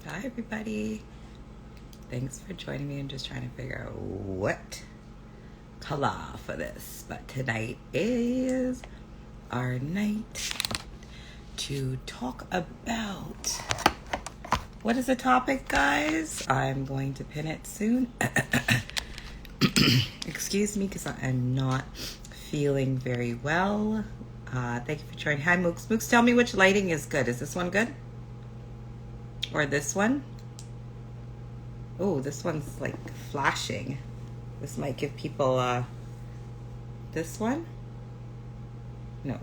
Hi everybody. Thanks for joining me. I'm just trying to figure out what color for this. But tonight is our night to talk about, what is the topic, guys? I'm going to pin it soon. Excuse me, because I am not feeling very well. Thank you for joining. Hi Mooks. Mooks, tell me which lighting is good. Is this one good? Or this one? Oh, this one's like flashing. This might give people this one? No.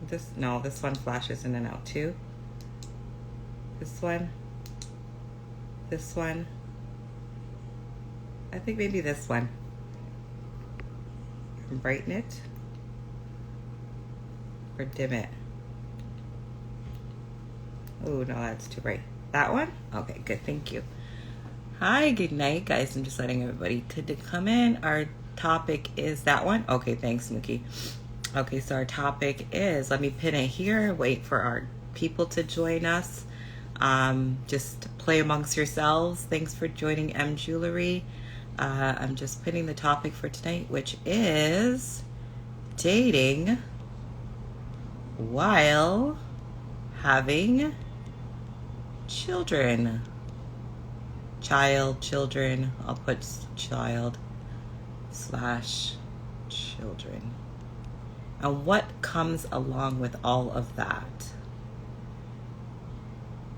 This one flashes in and out too. This one. This one. I think maybe this one. Brighten it. Or dim it. Oh, no, that's too bright. That one? Okay, good. Thank you. Hi, good night, guys. I'm just letting everybody to come in. Our topic is that one. Okay, thanks, Mookie. Okay, so our topic is, let me pin it here. Wait for our people to join us. Just play amongst yourselves. Thanks for joining M Jewelry. I'm just pinning the topic for tonight, which is dating while having children. Children. I'll put child/children. And what comes along with all of that?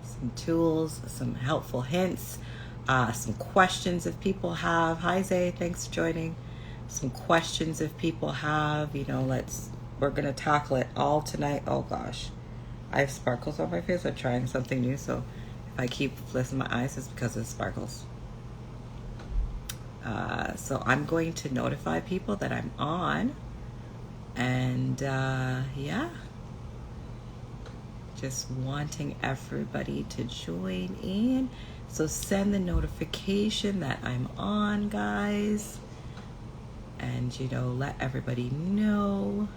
Some tools, some helpful hints, some questions if people have. Hi Zay, thanks for joining. Some questions if people have. We're gonna tackle it all tonight. Oh gosh, I have sparkles on my face. I'm trying something new, so if I keep flipping my eyes, it's because of sparkles. So I'm going to notify people that I'm on. And yeah, just wanting everybody to join in. So send the notification that I'm on, guys. And, let everybody know.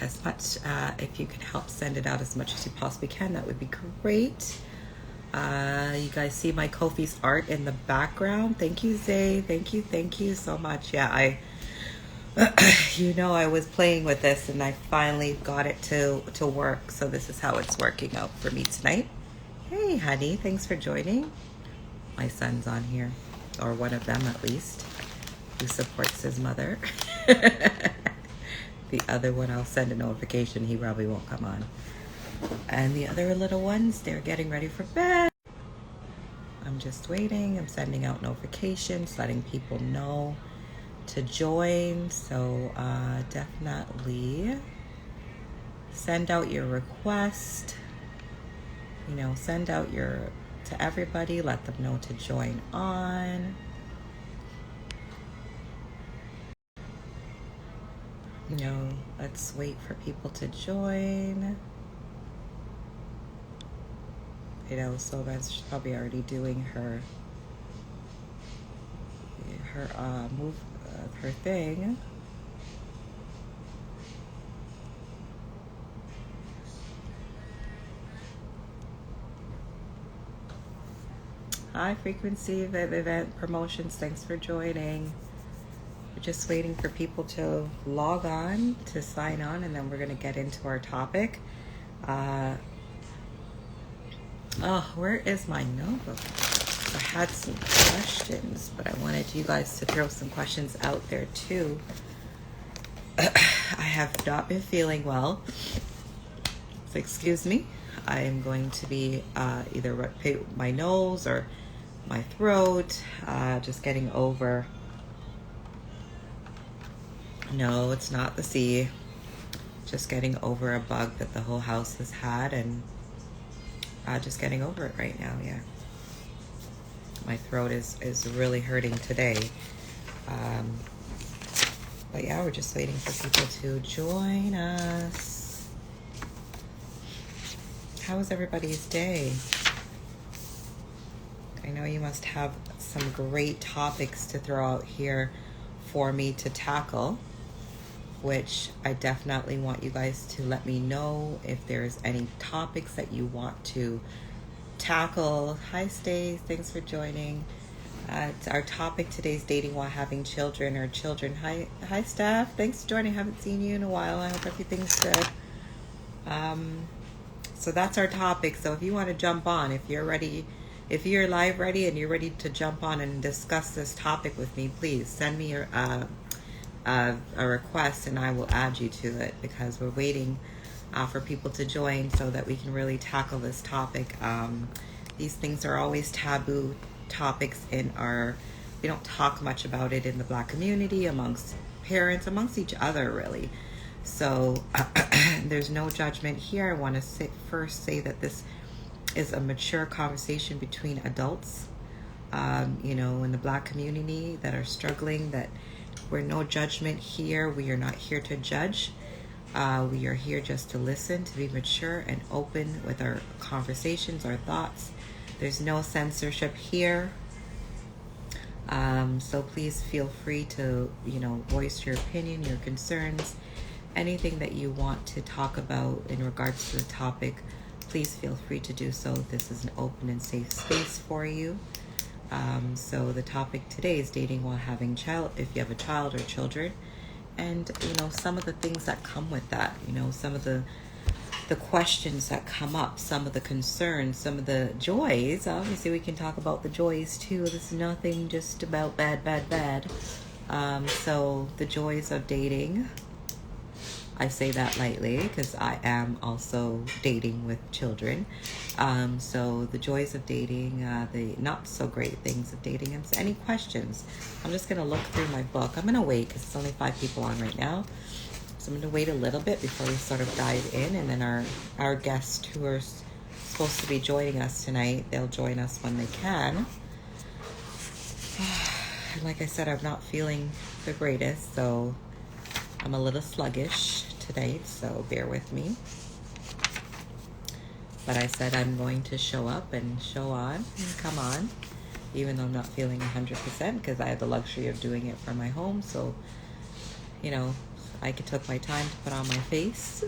As much, if you can help send it out as much as you possibly can, that would be great. You guys see my Kofi's art in the background. Thank you, Zay. Thank you so much. Yeah, I was playing with this and I finally got it to work. So this is how it's working out for me tonight. Hey, honey, thanks for joining. My son's on here, or one of them at least, who supports his mother. The other one, I'll send a notification. He probably won't come on. And the other little ones, they're getting ready for bed. I'm just waiting. I'm sending out notifications, letting people know to join. So definitely send out your request. Send out to everybody. Let them know to join on. Let's wait for people to join. So she's probably already doing her move, her thing. Hi, Frequency Event Promotions. Thanks for joining. We're just waiting for people to log on, to sign on, and then we're going to get into our topic. Where is my notebook? I had some questions, but I wanted you guys to throw some questions out there too. I have not been feeling well. So excuse me. I am going to be either my nose or my throat, just getting over. No, it's not the sea. Just getting over a bug that the whole house has had, and just getting over it right now. Yeah, my throat is really hurting today. But yeah, we're just waiting for people to join us. How was everybody's day? I know you must have some great topics to throw out here for me to tackle. which I definitely want you guys to let me know if there's any topics that you want to tackle. Hi, Stace. Thanks for joining. Our topic today is dating while having children or children. Hi, Steph. Thanks for joining. Haven't seen you in a while. I hope everything's good. So that's our topic. So if you want to jump on, if you're ready, if you're live ready and you're ready to jump on and discuss this topic with me, please send me a request and I will add you to it, because we're waiting for people to join so that we can really tackle this topic. These things are always taboo topics we don't talk much about it in the Black community, amongst parents, amongst each other, really. So there's no judgment here. I want to first say that this is a mature conversation between adults, in the Black community that are struggling, that we're no judgment here. We are not here to judge. We are here just to listen, to be mature and open with our conversations, our thoughts. There's no censorship here. So please feel free to, voice your opinion, your concerns, anything that you want to talk about in regards to the topic. Please feel free to do so. This is an open and safe space for you. So the topic today is dating while having if you have a child or children, and some of the things that come with that, some of the questions that come up, some of the concerns, some of the joys. Obviously we can talk about the joys too. This is nothing just about bad. So the joys of dating, I say that lightly because I am also dating with children. So the joys of dating, the not so great things of dating. And any questions? I'm just going to look through my book. I'm going to wait because it's only 5 people on right now. So I'm going to wait a little bit before we sort of dive in. And then our guests who are supposed to be joining us tonight, they'll join us when they can. Like I said, I'm not feeling the greatest, so I'm a little sluggish tonight, so bear with me. But I said I'm going to show up and show on and come on, even though I'm not feeling 100%, because I have the luxury of doing it from my home. So, I took my time to put on my face.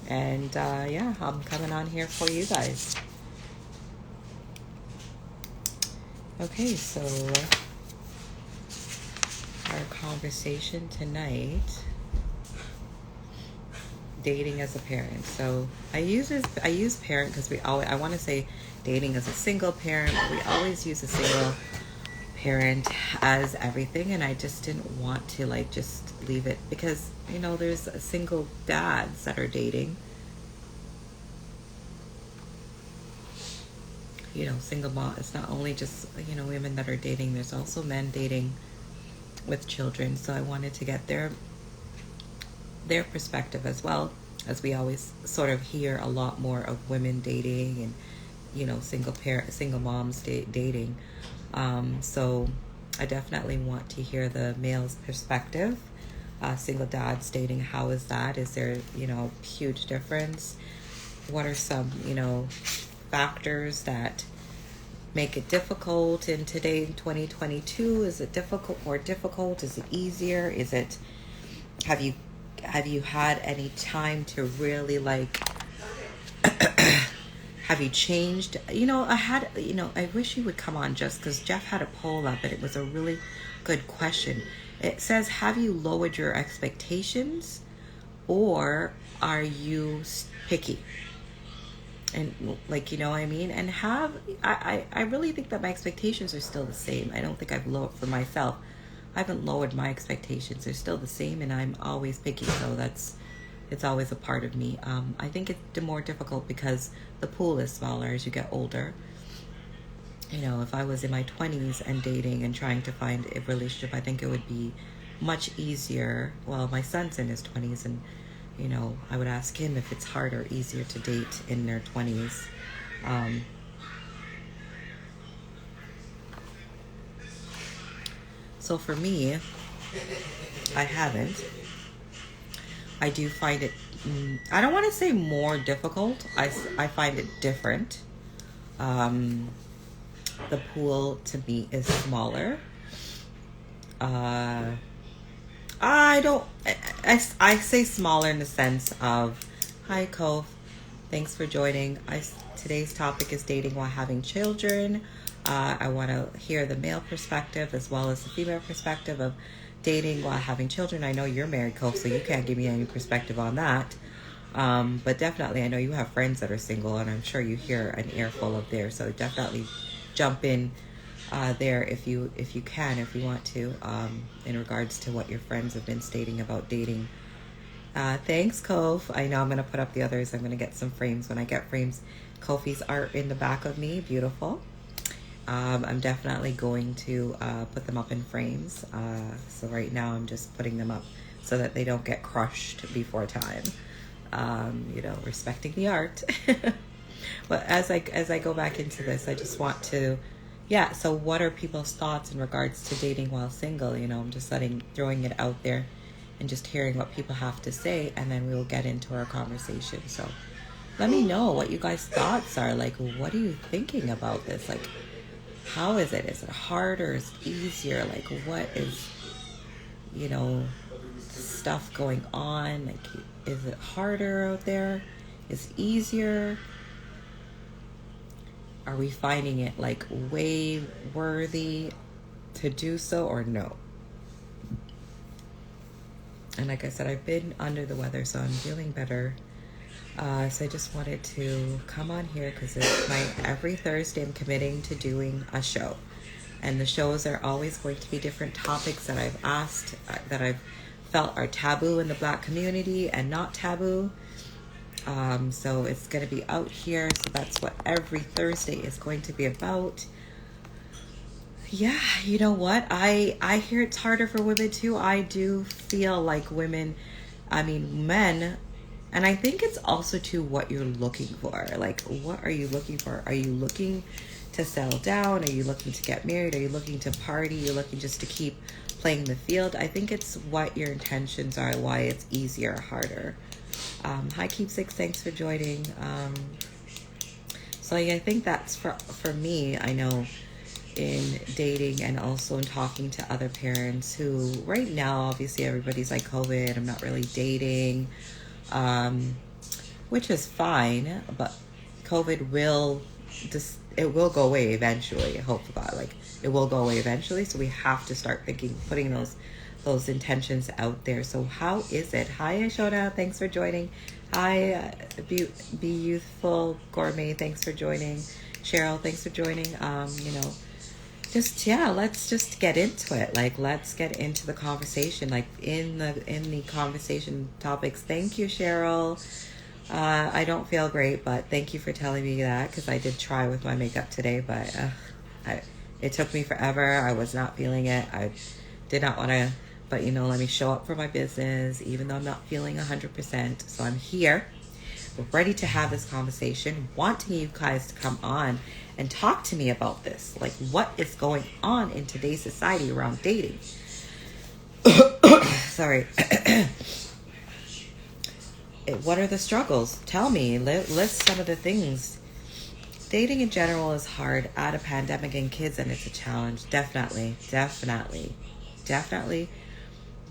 And I'm coming on here for you guys. Okay, so our conversation tonight, dating as a parent. So I use parent because I want to say dating as a single parent, but we always use a single parent as everything, and I just didn't want to just leave it, because there's single dads that are dating, single mom. It's not only just women that are dating, there's also men dating with children. So I wanted to get their perspective, as well as we always sort of hear a lot more of women dating and single moms dating. So I definitely want to hear the male's perspective. Single dads dating, how is that? Is there a huge difference? What are some factors that make it difficult in today, 2022? Is it more difficult? Is it easier? Is it, have you had any time to really have you changed? I wish you would come on, just because Jeff had a poll up and it was a really good question. It says, have you lowered your expectations, or are you picky? And and I really think that my expectations are still the same. I don't think I've lowered for myself. I haven't lowered my expectations. They're still the same, and I'm always picky. So it's always a part of me. I think it's more difficult because the pool is smaller as you get older. If I was in my 20s and dating and trying to find a relationship, I think it would be much easier. Well, my son's in his 20s, and I would ask him if it's harder or easier to date in their 20s. So for me, I haven't. I do find it, I don't want to say more difficult. I find it different. The pool to me is smaller. I don't. I say smaller in the sense of, hi, Cove. Thanks for joining. Today's topic is dating while having children. I want to hear the male perspective as well as the female perspective of dating while having children. I know you're married, Cove, so you can't give me any perspective on that. But definitely, I know you have friends that are single, and I'm sure you hear an earful of theirs. So definitely jump in there if you can, if you want to, in regards to what your friends have been stating about dating. Thanks, Kof. I know I'm going to put up the others. I'm going to get some frames. When I get frames, Kofi's art in the back of me. Beautiful. I'm definitely going to put them up in frames. So right now I'm just putting them up so that they don't get crushed before time. Respecting the art. But as I go back into this, I just want to, so what are people's thoughts in regards to dating while single? I'm just throwing it out there and just hearing what people have to say, and then we will get into our conversation. So let me know what you guys' thoughts are. Like, what are you thinking about this? Like, how is it? Is it harder? Is it easier? Like, what is, stuff going on? Like, is it harder out there? Is it easier? Are we finding it like way worthy to do so or no? And like I said, I've been under the weather, so I'm feeling better. So I just wanted to come on here because every Thursday I'm committing to doing a show. And the shows are always going to be different topics that I've asked, that I've felt are taboo in the Black community and not taboo. So it's going to be out here. So that's what every Thursday is going to be about. Yeah, you know what? I hear it's harder for women too. I do feel like men, and I think it's also to what you're looking for. Like, what are you looking for? Are you looking to settle down? Are you looking to get married? Are you looking to party? You're looking just to keep playing the field? I think it's what your intentions are, why it's easier or harder. Hi, Keepsakes, thanks for joining. So I think that's for me, I know, in dating and also in talking to other parents who right now, obviously everybody's like COVID, I'm not really dating, which is fine, but COVID will go away eventually. Hope to God, like it will go away eventually. So we have to start putting those intentions out there. So how is it? Hi, Ashoda, thanks for joining. Hi, Be Youthful Gourmet, thanks for joining. Cheryl, thanks for joining. Let's just get into it. Like, let's get into the conversation. Like in the conversation topics. Thank you, Cheryl. I don't feel great, but thank you for telling me that, because I did try with my makeup today, but it took me forever. I was not feeling it. I did not want to, but let me show up for my business, even though I'm not feeling 100%. So I'm here, ready to have this conversation, wanting you guys to come on and talk to me about this. Like, what is going on in today's society around dating? Sorry. What are the struggles? Tell me. List some of the things. Dating in general is hard. Add a pandemic and kids, and it's a challenge. Definitely.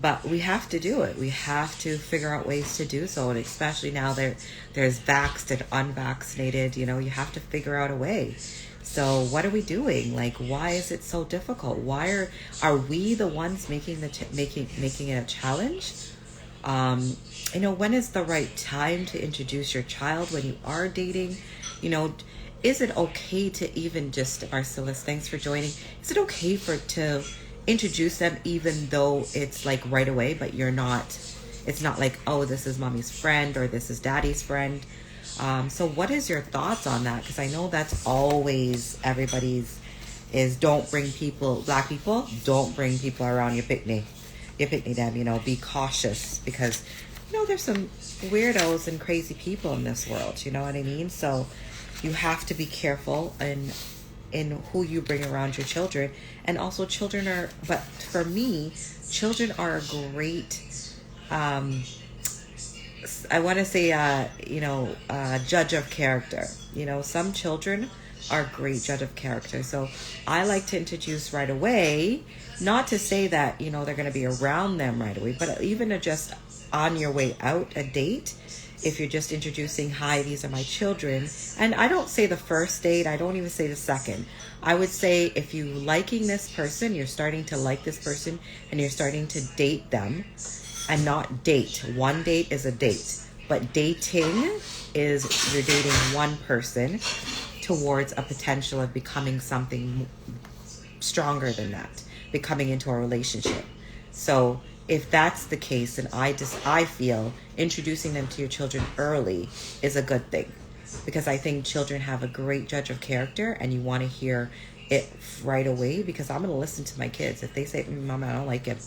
But we have to do it. We have to figure out ways to do so. And especially now there's vaxxed and unvaccinated. You have to figure out a way. So what are we doing? Like, why is it so difficult? Why are we the ones making it a challenge? When is the right time to introduce your child when you are dating? Is it okay to even just, Marcellus, thanks for joining. Is it okay to introduce them even though it's like right away, but it's not like, oh, this is mommy's friend or this is daddy's friend. So what is your thoughts on that? Because I know that's always everybody's is don't bring Black people, don't bring people around your picnic them, be cautious because, there's some weirdos and crazy people in this world, you know what I mean? So you have to be careful in who you bring around your children. And also but for me, children are a great, I want to say, judge of character. Some children are a great judge of character. So I like to introduce right away, not to say that, you know, they're going to be around them right away, but even just on your way out a date, if you're just introducing, hi, these are my children. And I don't say the first date, I don't even say the second. I would say if you're liking this person, you're starting to like this person, and you're starting to date them, and not date. One date is a date, but dating is you're dating one person towards a potential of becoming something stronger than that, becoming into a relationship. So if that's the case, and I feel introducing them to your children early is a good thing, because I think children have a great judge of character, and you want to hear it right away, because I'm going to listen to my kids. If they say, Mama, I don't like him,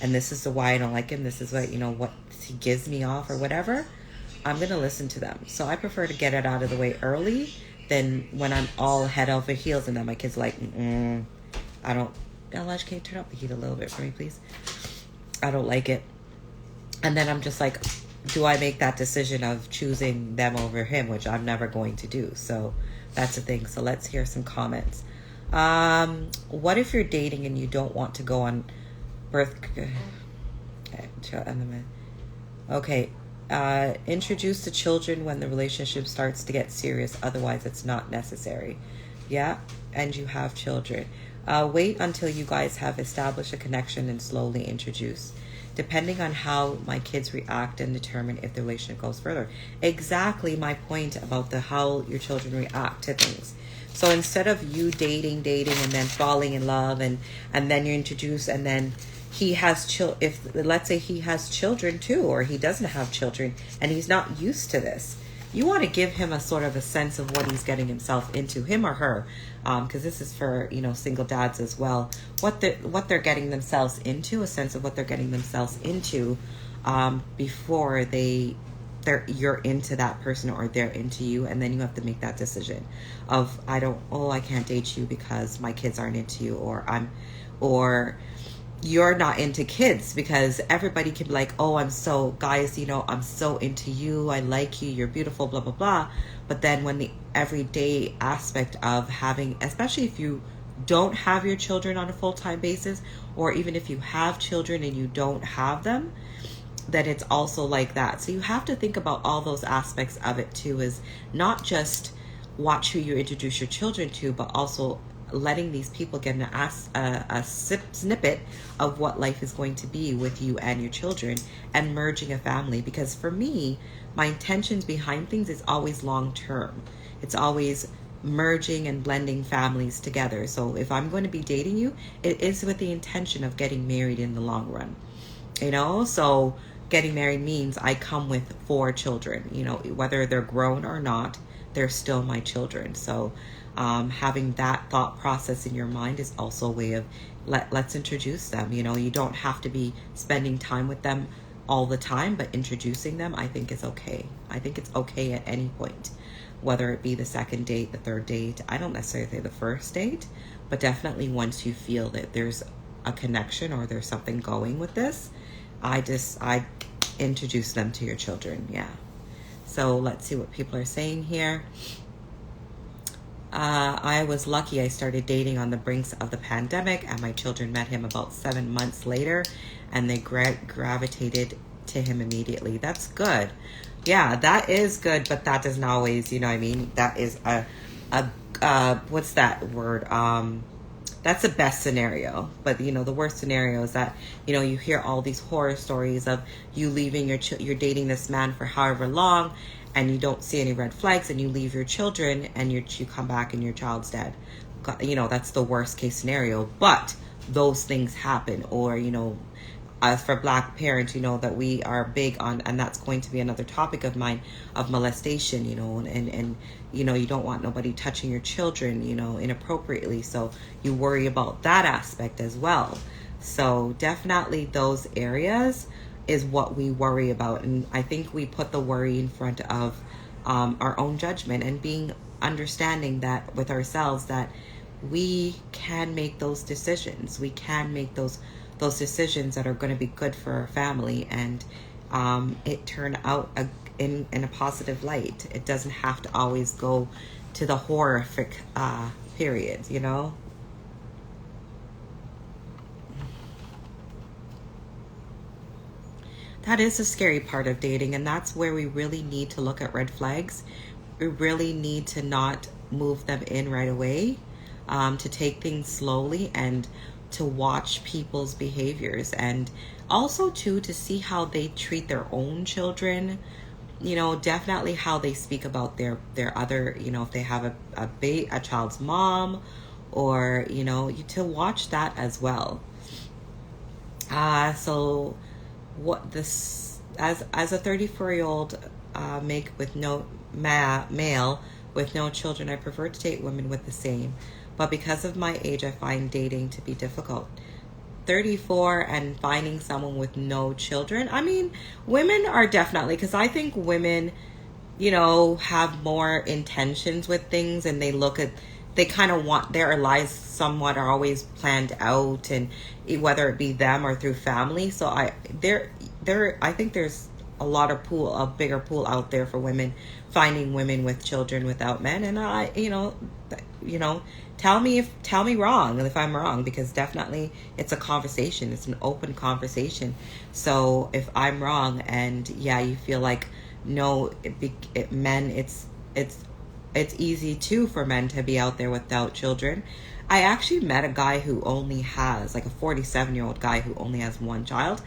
and this is the why I don't like him, this is what, you know, what he gives me off or whatever, I'm going to listen to them. So I prefer to get it out of the way early than when I'm all head over heels, and then my kids are like, I don't, Elijah, can you turn up the heat a little bit for me, please? I don't like it. And then I'm just like, do I make that decision of choosing them over him, which I'm never going to do. So that's the thing. So let's hear some comments. What if you're dating and you don't want to go on birth... Okay. Introduce the children when the relationship starts to get serious. Otherwise, it's not necessary. Yeah, and you have children. Wait until you guys have established a connection and slowly introduce. Depending on how my kids react and determine if the relationship goes further. Exactly my point about how your children react to things. So instead of you dating and then falling in love and then you introduce, and then he has if let's say he has children too, or he doesn't have children and he's not used to this, you want to give him a sort of a sense of what he's getting himself into, him or her, because this is for, you know, single dads as well, what they're getting themselves into, a sense of what they're getting themselves into before you're into that person or they're into you. And then you have to make that decision of, I can't date you because my kids aren't into you, or you're not into kids, because everybody can be like, I'm so into you, I like you, you're beautiful, blah blah blah. But then when the everyday aspect of having, especially if you don't have your children on a full-time basis, or even if you have children and you don't have them, then it's also like that. So you have to think about all those aspects of it too, is not just watch who you introduce your children to, but also letting these people get a snippet of what life is going to be with you and your children, and merging a family. Because for me, my intentions behind things is always long term. It's always merging and blending families together. So if I'm going to be dating you, it is with the intention of getting married in the long run. You know, so getting married means I come with 4 children, you know, whether they're grown or not, they're still my children. So having that thought process in your mind is also a way of let's introduce them. You know, you don't have to be spending time with them all the time, but introducing them, I think, is okay. I think it's okay at any point, whether it be the second date, the third date. I don't necessarily say the first date, but definitely once you feel that there's a connection or there's something going with this, I introduce them to your children. Yeah. So let's see what people are saying here. I was lucky. I started dating on the brinks of the pandemic, and my children met him about 7 months later, and they gravitated to him immediately. That's good. Yeah, that is good, but that doesn't always, you know what I mean? That is what's that word? That's the best scenario. But, you know, the worst scenario is that, you know, you hear all these horror stories of you leaving you're dating this man for however long, and you don't see any red flags, and you leave your children, and you come back and your child's dead. You know, that's the worst case scenario. But those things happen. Or, you know, as for Black parents, you know, that we are big on, and that's going to be another topic of mine, of molestation, you know, and you know, you don't want nobody touching your children, you know, inappropriately. So you worry about that aspect as well. So definitely those areas is what we worry about. And I think we put the worry in front of our own judgment, and being understanding that with ourselves, that we can make those decisions. We can make those decisions that are going to be good for our family, and it turn out in a positive light. It doesn't have to always go to the horrific periods, you know. That is a scary part of dating, and that's where we really need to look at red flags. We really need to not move them in right away, to take things slowly and to watch people's behaviors, and also too to see how they treat their own children. You know, definitely how they speak about their other, you know, if they have a child's mom, or you know, to watch that as well. So what this, as a 34-year-old make with no male with no children, I prefer to date women with the same, but because of my age I find dating to be difficult. 34 and finding someone with no children, I mean, women are definitely, because I think women, you know, have more intentions with things, and they kind of want their lives somewhat are always planned out, and whether it be them or through family. So I think there's a bigger pool out there for women finding women with children without men. And I, you know, tell me wrong if I'm wrong, because definitely it's a conversation. It's an open conversation. So if I'm wrong, and yeah, you feel like no, men, it's easy too for men to be out there without children. I actually met a guy who only has, like, a 47-year-old guy who only has one child,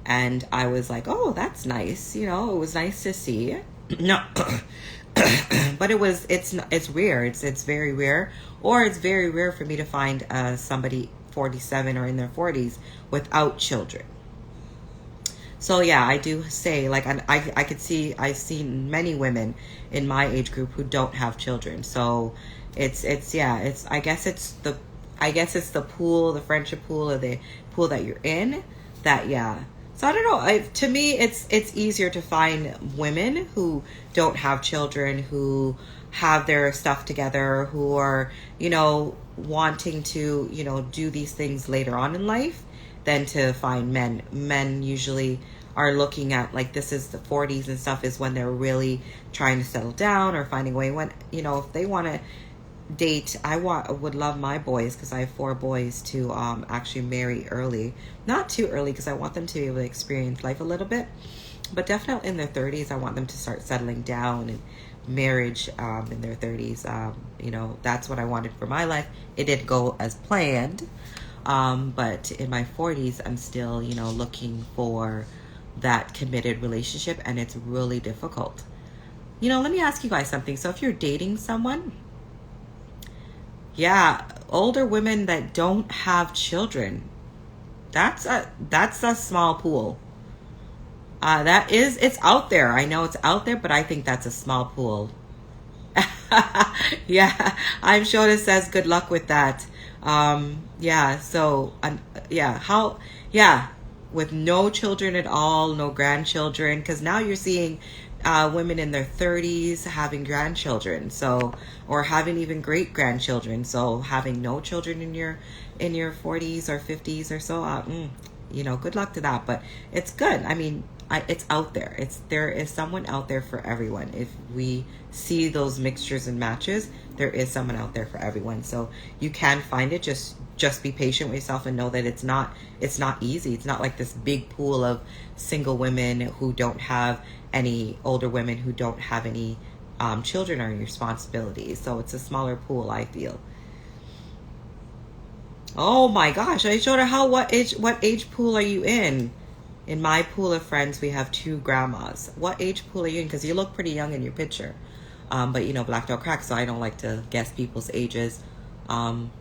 and I was like, oh, that's nice. You know, it was nice to see. No, but it's rare. It's very rare, or it's very rare for me to find somebody 47 or in their 40s without children. So yeah, I do say, like, I could see, I've seen many women in my age group who don't have children. So I guess it's the pool, the friendship pool, or the pool that you're in, that, yeah. So I don't know. To me, it's easier to find women who don't have children, who have their stuff together, who are, you know, wanting to, you know, do these things later on in life, than to find men. Men usually are looking at, like, this is the 40s and stuff, is when they're really trying to settle down or finding a way. When, you know, if they want to date, would love my boys, because I have 4 boys, to actually marry early. Not too early, because I want them to be able to experience life a little bit, but definitely in their 30s I want them to start settling down, and marriage in their 30s. You know, that's what I wanted for my life. It didn't go as planned, but in my 40s I'm still, you know, looking for that committed relationship, and it's really difficult. You know, let me ask you guys something. So if you're dating someone, yeah, older women that don't have children, that's a small pool. It's out there. I know it's out there, but I think that's a small pool. Yeah, I'm sure it says good luck with that. Yeah, so, yeah, with no children at all, no grandchildren, because now you're seeing women in their 30s having grandchildren, so, or having even great grandchildren. So having no children in your 40s or 50s or so, you know, good luck to that. But it's good. I mean, it's out there. There is someone out there for everyone. If we see those mixtures and matches, there is someone out there for everyone. So you can find it. Just be patient with yourself and know that it's not easy. It's not like this big pool of single women who don't have any, older women who don't have any children or any responsibilities. So it's a smaller pool, I feel. Oh my gosh, I showed her what age pool are you in? In my pool of friends, we have 2 grandmas. What age pool are you in? Because you look pretty young in your picture. But you know, black don't crack, so I don't like to guess people's ages. I'm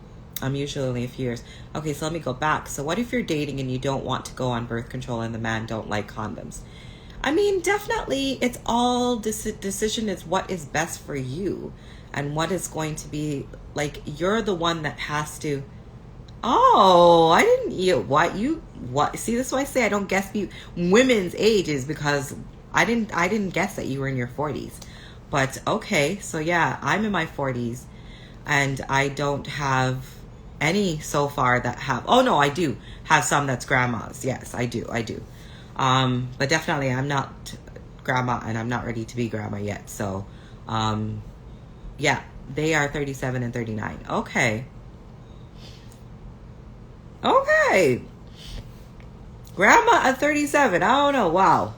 usually only a few years. Okay, so let me go back. So what if you're dating and you don't want to go on birth control and the man don't like condoms? I mean, definitely, it's all decision is what is best for you, and what is going to be, like, you're the one that has to. Oh, I didn't. What? See, this is why I say I don't guess women's ages, because I didn't guess that you were in your 40s. But okay, so yeah, I'm in my 40s, and I don't have any so far that have. Oh no, I do have some that's grandmas. Yes, I do. But definitely I'm not grandma, and I'm not ready to be grandma yet. So, yeah, they are 37 and 39. Okay. Okay. Grandma at 37. I don't know. Wow.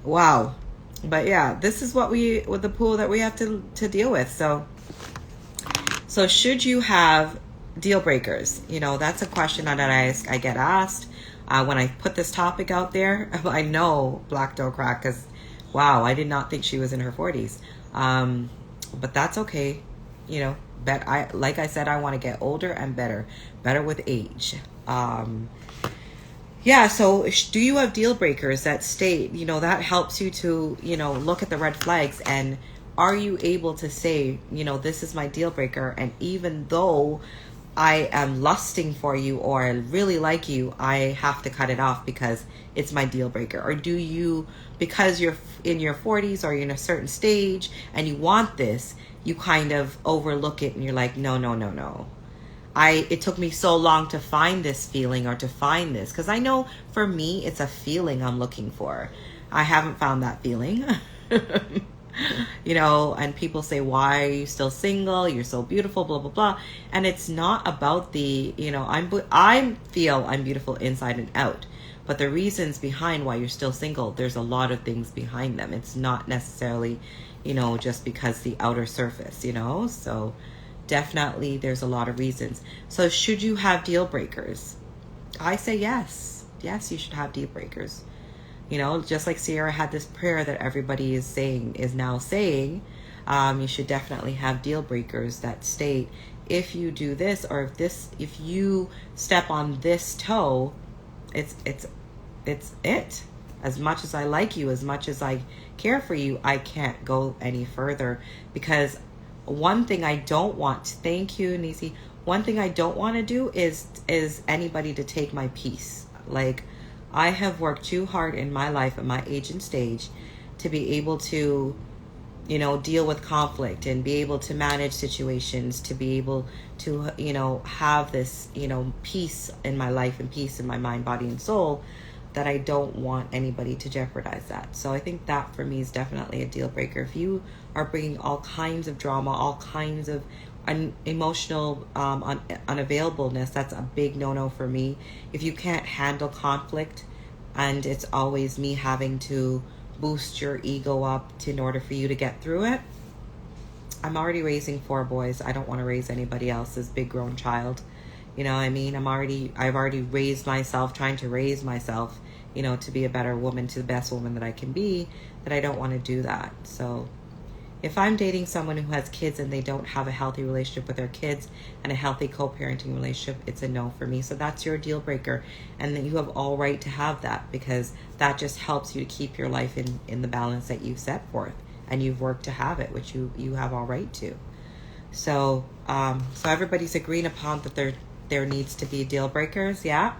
Wow. But yeah, this is what with the pool that we have to deal with. So should you have deal breakers? You know, that's a question that I get asked when I put this topic out there. I know Black Don't Crack, because wow, I did not think she was in her 40s. But that's okay. You know, like I said, I want to get older and better with age. Yeah, so do you have deal breakers that state, you know, that helps you to, you know, look at the red flags, and are you able to say, you know, this is my deal breaker, and even though I am lusting for you or I really like you, I have to cut it off because it's my deal breaker? Or do you, because you're in your 40s or you're in a certain stage and you want this, you kind of overlook it and you're like, no. It took me so long to find this feeling or to find this, because I know for me it's a feeling I'm looking for. I haven't found that feeling. You know, and people say, why are you still single? You're so beautiful, blah, blah, blah. And it's not about the, you know, I feel I'm beautiful inside and out. But the reasons behind why you're still single, there's a lot of things behind them. It's not necessarily, you know, just because the outer surface, you know. So definitely there's a lot of reasons. So should you have deal breakers? I say yes. Yes, you should have deal breakers. You know, just like S.E.R.F had this prayer that everybody is now saying, you should definitely have deal breakers that state, if you do this, or if you step on this toe, it's it. As much as I like you, as much as I care for you, I can't go any further, because one thing I don't want, thank you, Nisi, one thing I don't want to do is anybody to take my peace. Like, I have worked too hard in my life at my age and stage to be able to, you know, deal with conflict and be able to manage situations, to be able to, you know, have this, you know, peace in my life and peace in my mind, body, and soul, that I don't want anybody to jeopardize that. So I think that for me is definitely a deal breaker. If you are bringing all kinds of drama, all kinds of emotional unavailableness, that's a big no-no for me. If you can't handle conflict and it's always me having to boost your ego up in order for you to get through it, I'm already raising 4 boys. I don't want to raise anybody else's big grown child. You know what I mean? I've already raised myself, trying to raise myself, you know, to be a better woman, to the best woman that I can be, that I don't want to do that. So if I'm dating someone who has kids and they don't have a healthy relationship with their kids and a healthy co-parenting relationship, it's a no for me. So that's your deal breaker. And then you have all right to have that, because that just helps you to keep your life in the balance that you've set forth. And you've worked to have it, which you have all right to. So everybody's agreeing upon that there needs to be deal breakers, yeah?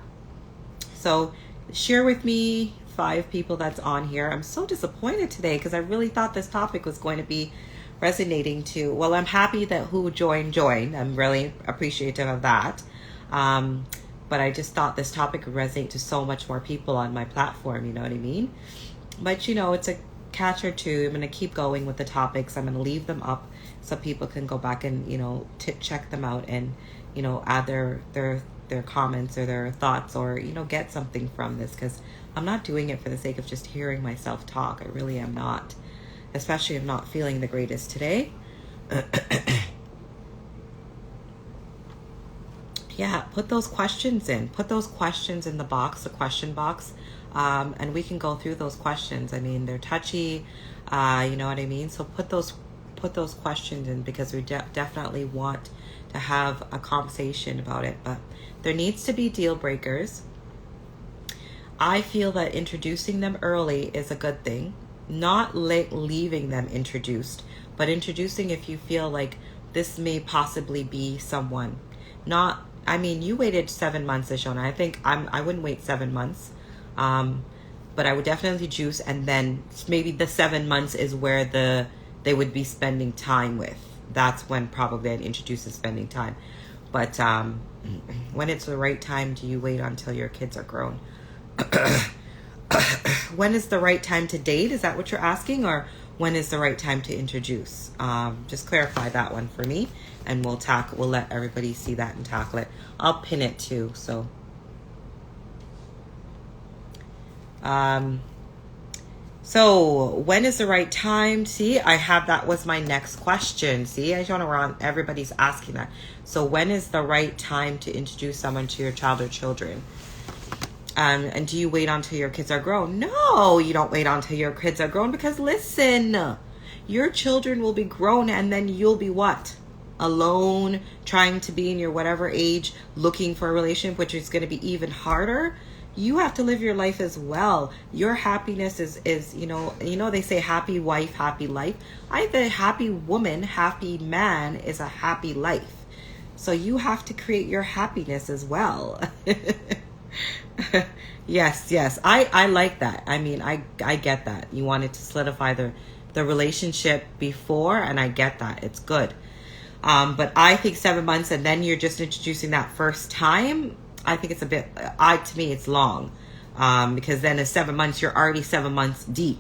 So share with me 5 people that's on here. I'm so disappointed today because I really thought this topic was going to be resonating to, well, I'm happy that who joined. I'm really appreciative of that. But I just thought this topic would resonate to so much more people on my platform, you know what I mean? But, you know, it's a catch or two. I'm going to keep going with the topics. I'm going to leave them up so people can go back and, you know, check them out and, you know, add their comments or their thoughts, or, you know, get something from this, because I'm not doing it for the sake of just hearing myself talk. I really am not. Especially if I'm not feeling the greatest today. Yeah, put those questions in. Put those questions in the box, the question box. And we can go through those questions. I mean, they're touchy, you know what I mean? So put those questions in, because we definitely want to have a conversation about it. But there needs to be deal breakers. I feel that introducing them early is a good thing. Not leaving them introduced, but introducing if you feel like this may possibly be someone. Not, I mean, you waited 7 months, Ashona. I think I wouldn't wait 7 months. But I would definitely juice, and then maybe the 7 months is where they would be spending time with. That's when probably I'd introduce the spending time. But when it's the right time, do you wait until your kids are grown? When is the right time to date? Is that what you're asking? Or when is the right time to introduce? Just clarify that one for me, and we'll let everybody see that and tackle it. I'll pin it too. So, so when is the right time? See, that was my next question. See, I don't know around everybody's asking that. So when is the right time to introduce someone to your child or children? And do you wait until your kids are grown? No, you don't wait until your kids are grown, because listen, your children will be grown and then you'll be what? Alone, trying to be in your whatever age, looking for a relationship, which is going to be even harder. You have to live your life as well. Your happiness is they say happy wife, happy life. I think happy woman, happy man is a happy life. So you have to create your happiness as well. Yes. I like that. I mean, I get that. You wanted to solidify the relationship before, and I get that. It's good. But I think 7 months and then you're just introducing that first time, I think it's a bit, to me, it's long. Because then in 7 months, you're already 7 months deep.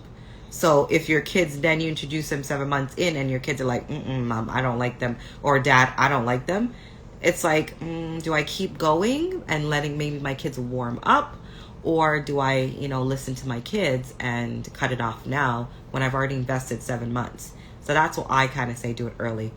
So if your kids, then you introduce them 7 months in and your kids are like, Mom, I don't like them. Or Dad, I don't like them. It's like, do I keep going and letting maybe my kids warm up? Or do I, listen to my kids and cut it off now when I've already invested 7 months? So that's what I kind of say, do it early.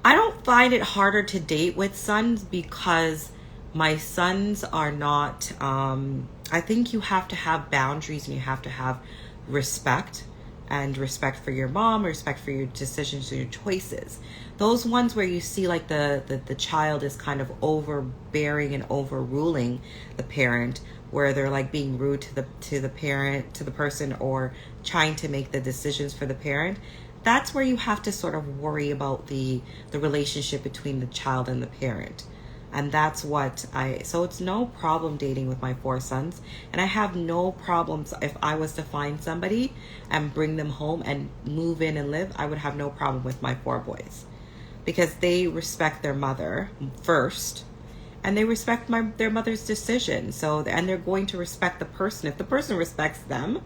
I don't find it harder to date with sons because my sons are not, I think you have to have boundaries and you have to have respect. And respect for your mom, respect for your decisions and your choices. Those ones where you see like the child is kind of overbearing and overruling the parent, where they're like being rude to the parent, to the person, or trying to make the decisions for the parent. That's where you have to sort of worry about the relationship between the child and the parent. And that's so it's no problem dating with my 4 sons. And I have no problems if I was to find somebody and bring them home and move in and live, I would have no problem with my 4 boys. Because they respect their mother first, and they respect their mother's decision. And they're going to respect the person. If the person respects them,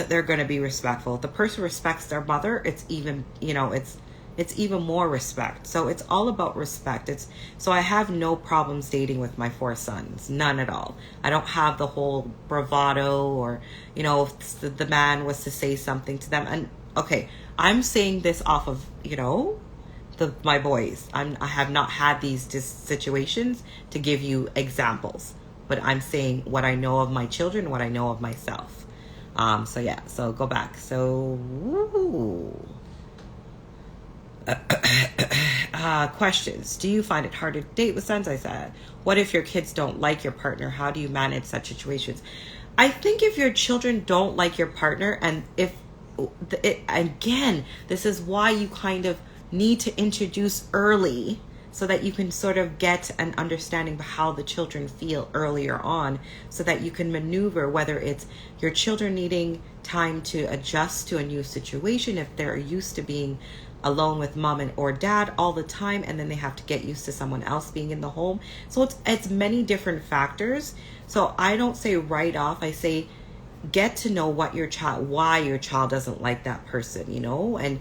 they're going to be respectful. If the person respects their mother, it's even, it's even more respect. So it's all about respect. So I have no problems dating with my 4 sons. None at all. I don't have the whole bravado or, if the man was to say something to them. And okay, I'm saying this off of, my boys. I have not had these situations to give you examples, but I'm saying what I know of my children, what I know of myself. So go back. So, questions. Do you find it hard to date with sons? I said, what if your kids don't like your partner? How do you manage such situations? I think if your children don't like your partner, and again, this is why you kind of need to introduce early, so that you can sort of get an understanding of how the children feel earlier on, so that you can maneuver, whether it's your children needing time to adjust to a new situation, if they're used to being alone with mom or dad all the time, and then they have to get used to someone else being in the home. So it's many different factors. So I don't say right off, I say get to know why your child doesn't like that person, and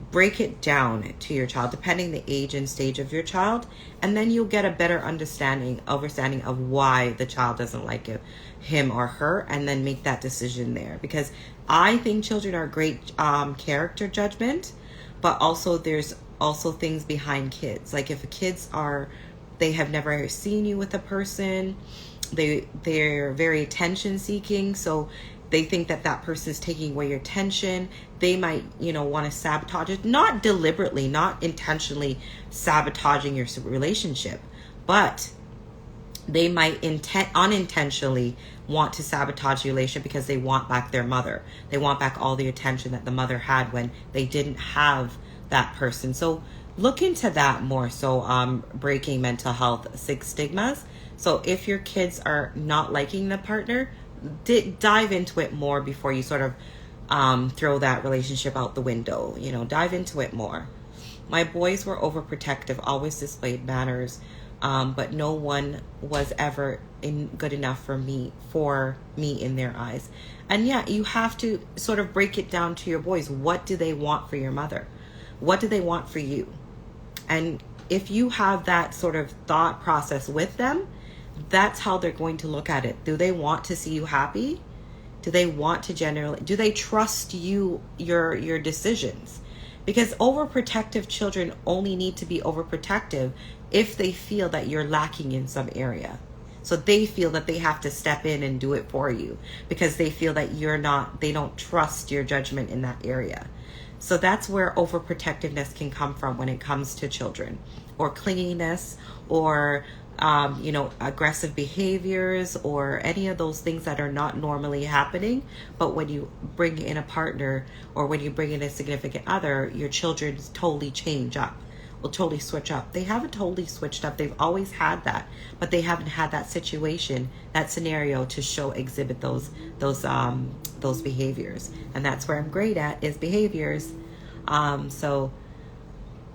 break it down to your child, depending the age and stage of your child, and then you'll get a better understanding of why the child doesn't like him or her, and then make that decision there. Because I think children are great character judgment, but also there's also things behind kids. Like if they have never seen you with a person, they're very attention seeking, so they think that person is taking away your attention. They might, want to sabotage it, not deliberately, not intentionally sabotaging your relationship, but they might unintentionally want to sabotage the relationship because they want back their mother. They want back all the attention that the mother had when they didn't have that person. So look into that more. So breaking mental health stigmas. So if your kids are not liking the partner, dive into it more before you sort of throw that relationship out the window. Dive into it more. My boys were overprotective, always displayed manners, but no one was ever good enough for me in their eyes. And yeah, you have to sort of break it down to your boys. What do they want for your mother? What do they want for you? And if you have that sort of thought process with them, that's how they're going to look at it. Do they want to see you happy? Do they want to do they trust you, your decisions? Because overprotective children only need to be overprotective if they feel that you're lacking in some area. So they feel that they have to step in and do it for you because they feel that they don't trust your judgment in that area. So that's where overprotectiveness can come from when it comes to children, or clinginess, or aggressive behaviors, or any of those things that are not normally happening. But when you bring in a partner, or when you bring in a significant other, your children totally change up, will totally switch up. They haven't totally switched up. They've always had that, but they haven't had that situation, that scenario to exhibit those behaviors. And that's where I'm great at, is behaviors. So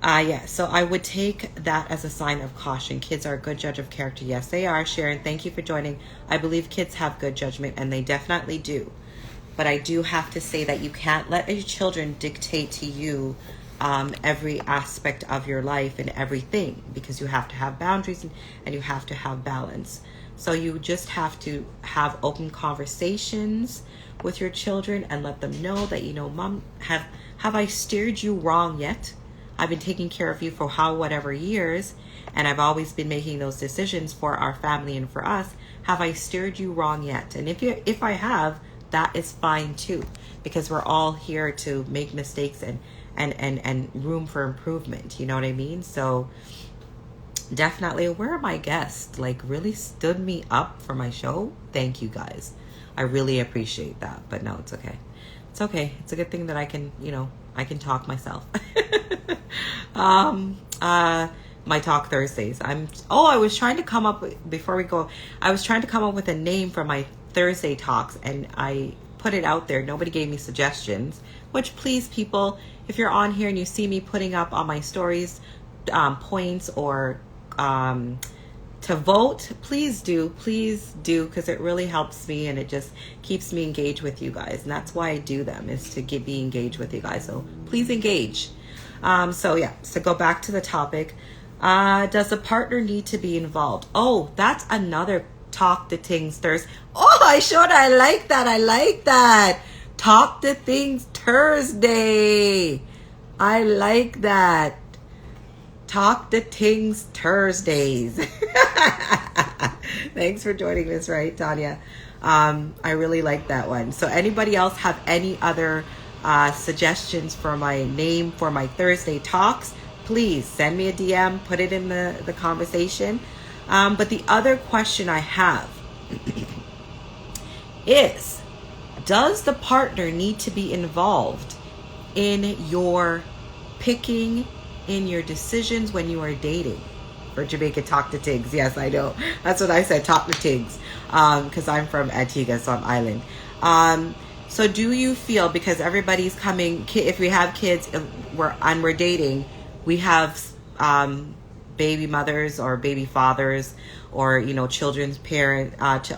I would take that as a sign of caution. Kids are a good judge of character. Yes, they are. Sharon, thank you for joining. I believe kids have good judgment, and they definitely do. But I do have to say that you can't let your children dictate to you every aspect of your life and everything, because you have to have boundaries and you have to have balance. So you just have to have open conversations with your children and let them know that, Mom, have I steered you wrong yet? I've been taking care of you for whatever years, and I've always been making those decisions for our family and for us. Have I steered you wrong yet? And if I have, that is fine too, because we're all here to make mistakes and room for improvement. You know what I mean? So definitely, where are my guests? Like, really stood me up for my show. Thank you guys. I really appreciate that. But no, it's okay. It's okay. It's a good thing that I can talk myself. My Talk Thursdays. I was trying to come up, before we go, I was trying to come up with a name for my Thursday talks, and I put it out there. Nobody gave me suggestions, which, please, people, if you're on here and you see me putting up on my stories points or to vote, please do, because it really helps me, and it just keeps me engaged with you guys. And that's why I do them, is to be engaged with you guys. So please engage. So go back to the topic. Does the partner need to be involved? Oh, that's another Talk the Things Thursday. Oh, I like that. Talk the Things Thursday. I like that. Talk the Things Thursdays. Thanks for joining us, right, Tanya? I really like that one. So anybody else have any other suggestions for my name for my Thursday talks? Please send me a DM, put it in the conversation. But the other question I have is, does the partner need to be involved in your picking, in your decisions when you are dating? For Jamaica, talk to Tigs. Yes, I know. That's what I said, talk to Tigs. Because I'm from Antigua, so I'm island. So do you feel, because everybody's coming, if we have kids and we're dating, we have baby mothers or baby fathers, or children's parent to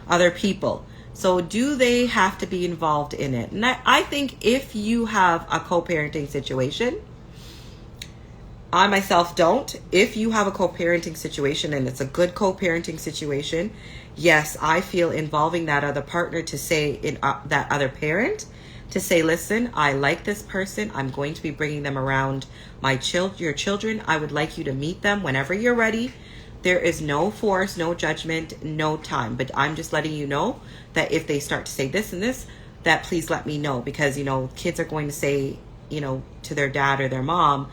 other people. So do they have to be involved in it? And I think if you have a co-parenting situation, I myself don't. If you have a co-parenting situation and it's a good co-parenting situation, yes, I feel involving that other partner to say, that other parent, to say, listen, I like this person. I'm going to be bringing them around your children. I would like you to meet them whenever you're ready. There is no force, no judgment, no time. But I'm just letting you know that if they start to say this and this, that please let me know. Because, kids are going to say, to their dad or their mom,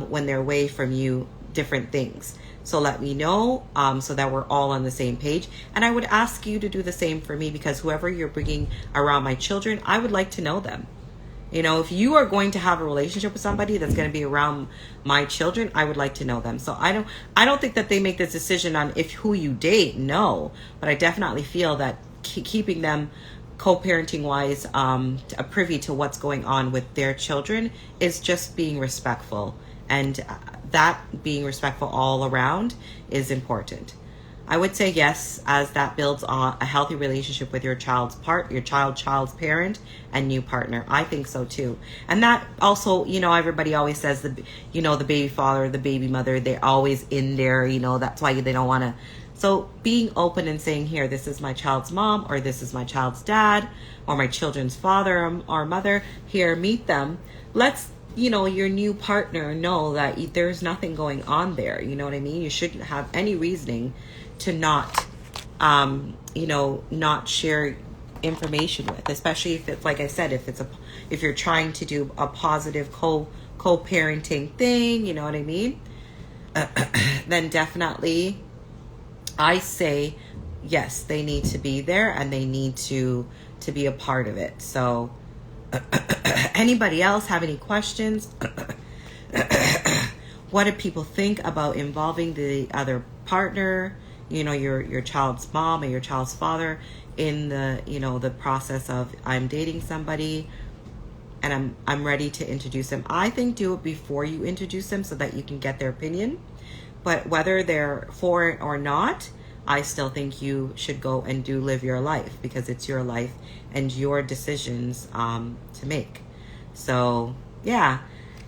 when they're away from you, different things. So let me know, so that we're all on the same page. And I would ask you to do the same for me, because whoever you're bringing around my children, I would like to know them. If you are going to have a relationship with somebody that's going to be around my children, I would like to know them. So I don't think that they make this decision on who you date. No, but I definitely feel that keeping them co-parenting wise, privy to what's going on with their children is just being respectful. And that being respectful all around is important. I would say yes, as that builds a healthy relationship with your child's parent and new partner. I think so too. And that also, everybody always says the baby father, the baby mother, they're always in there, that's why they don't want to. So being open and saying, here, this is my child's mom, or this is my child's dad, or my children's father or mother, here, meet them. Let's your new partner know that there's nothing going on there. You know what I mean? You shouldn't have any reasoning to not share information with, especially if it's, like I said, if you're trying to do a positive co-parenting thing, you know what I mean? Then definitely I say yes, they need to be there and they need to be a part of it. So anybody else have any questions? What do people think about involving the other partner, your child's mom or your child's father, in the process of, I'm dating somebody and I'm ready to introduce them? I think do it before you introduce them so that you can get their opinion. But whether they're for it or not, I still think you should go and live your life, because it's your life and your decisions to make. So yeah.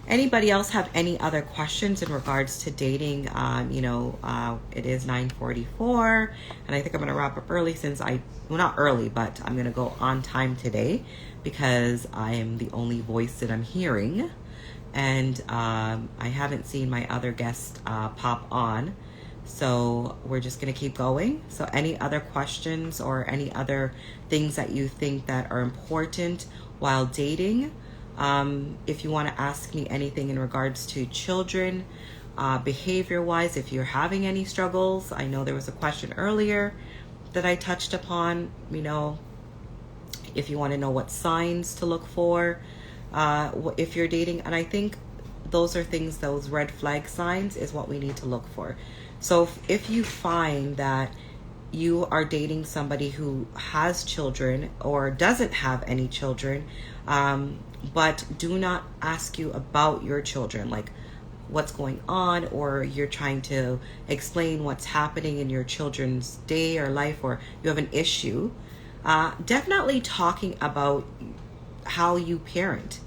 Anybody else have any other questions in regards to dating? It is 9:44, and I think I'm going to wrap up early, since not early, but I'm going to go on time today because I am the only voice that I'm hearing. And I haven't seen my other guest pop on. So we're just going to keep going. So any other questions or any other things that you think that are important while dating? If you want to ask me anything in regards to children, behavior-wise, if you're having any struggles. I know there was a question earlier that I touched upon, if you want to know what signs to look for if you're dating. And I think those red flag signs is what we need to look for. So if you find that you are dating somebody who has children or doesn't have any children, but do not ask you about your children, like what's going on, or you're trying to explain what's happening in your children's day or life, or you have an issue, definitely talking about how you parent,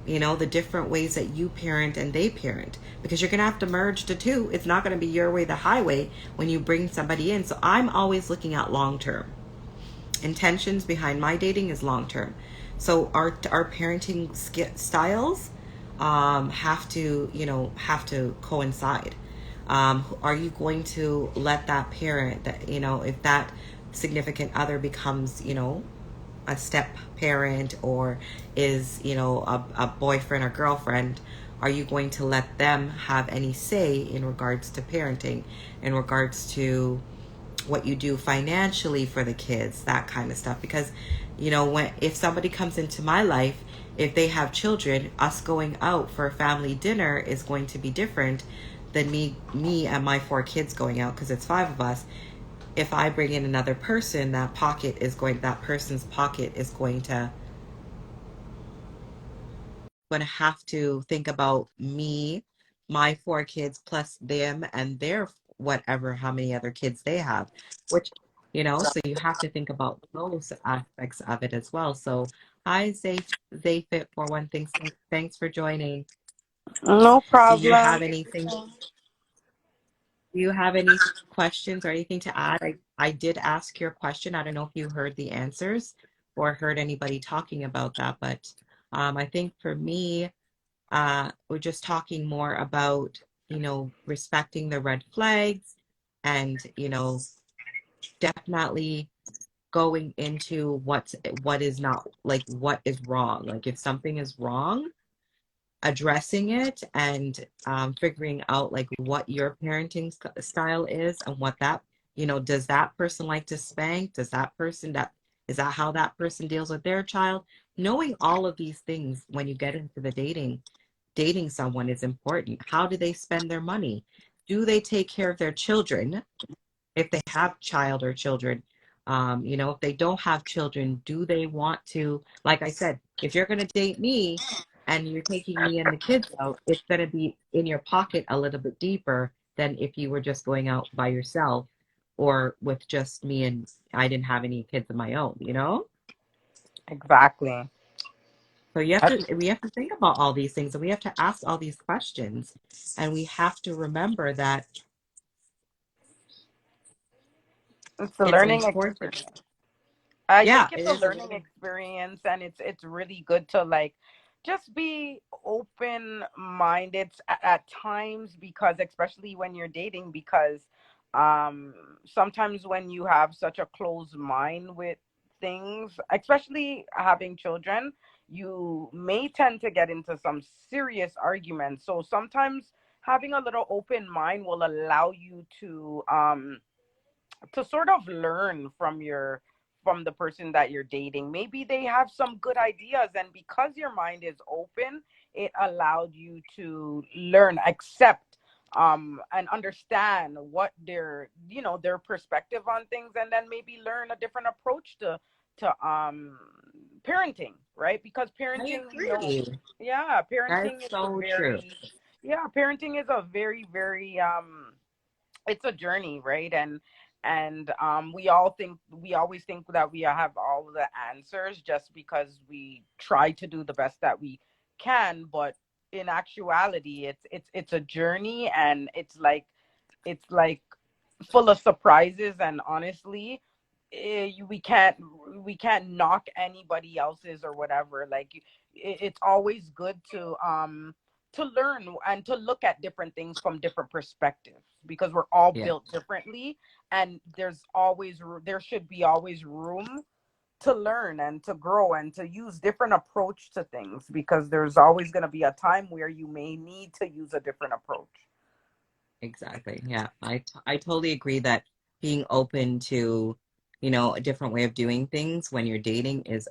the different ways that you parent and they parent, because you're going to have to merge the two. It's not going to be your way, the highway, when you bring somebody in. So I'm always looking at long term. Intentions behind my dating is long term. So our parenting styles have to coincide. Are you going to let that parent, that if that significant other becomes a step parent, or is a boyfriend or girlfriend, are you going to let them have any say in regards to parenting, in regards to what you do financially for the kids, that kind of stuff? Because if somebody comes into my life, if they have children, us going out for a family dinner is going to be different than me and my 4 kids going out, because it's 5 of us. If I bring in another person, that person's pocket is going to have to think about me, my 4 kids, plus them and their whatever, how many other kids they have, which, so you have to think about those aspects of it as well. So hi, Zayfit 41, thanks for joining. No Do you problem. have anything? Do you have any questions or anything to add? I did ask your question. I don't know if you heard the answers or heard anybody talking about that, but I think for me, we're just talking more about, respecting the red flags, and, definitely going into what is not, like, what is wrong. Like if something is wrong, addressing it, and figuring out like what your parenting style is, and what that, does that person like to spank? Is that how that person deals with their child? Knowing all of these things when you get into the dating someone is important. How do they spend their money? Do they take care of their children if they have child or children? If they don't have children, do they want to, like I said, if you're going to date me, and you're taking me and the kids out, it's going to be in your pocket a little bit deeper than if you were just going out by yourself or with just me and I didn't have any kids of my own, you know? Exactly. So we have to think about all these things and we have to ask all these questions and we have to remember that It's a it's learning important. experience. I Yeah, think it's it a is a learning learning. experience, and it's really good to like just be open minded at times, because especially when you're dating, because um sometimes when you have such a closed mind with things, especially having children, you may tend to get into some serious arguments. So sometimes having a little open mind will allow you to sort of learn from the person that you're dating. Maybe they have some good ideas, and because your mind is open, it allowed you to learn, accept, and understand what their, their perspective on things, and then maybe learn a different approach to parenting, right? Because I parenting, agree. yeah, parenting That's is a so true. very, yeah, parenting is a very, very it's a journey, right? And we always think that we have all the answers just because we try to do the best that we can, but in actuality, it's a journey, and it's like full of surprises. And honestly, we can't knock anybody else's or whatever. Like, it's always good to learn and to look at different things from different perspectives, because we're all Yeah, built differently, and there should be always room to learn and to grow and to use different approach to things, because there's always going to be a time where you may need to use a different approach. exactly. Yeah, I totally agree that being open to, a different way of doing things when you're dating is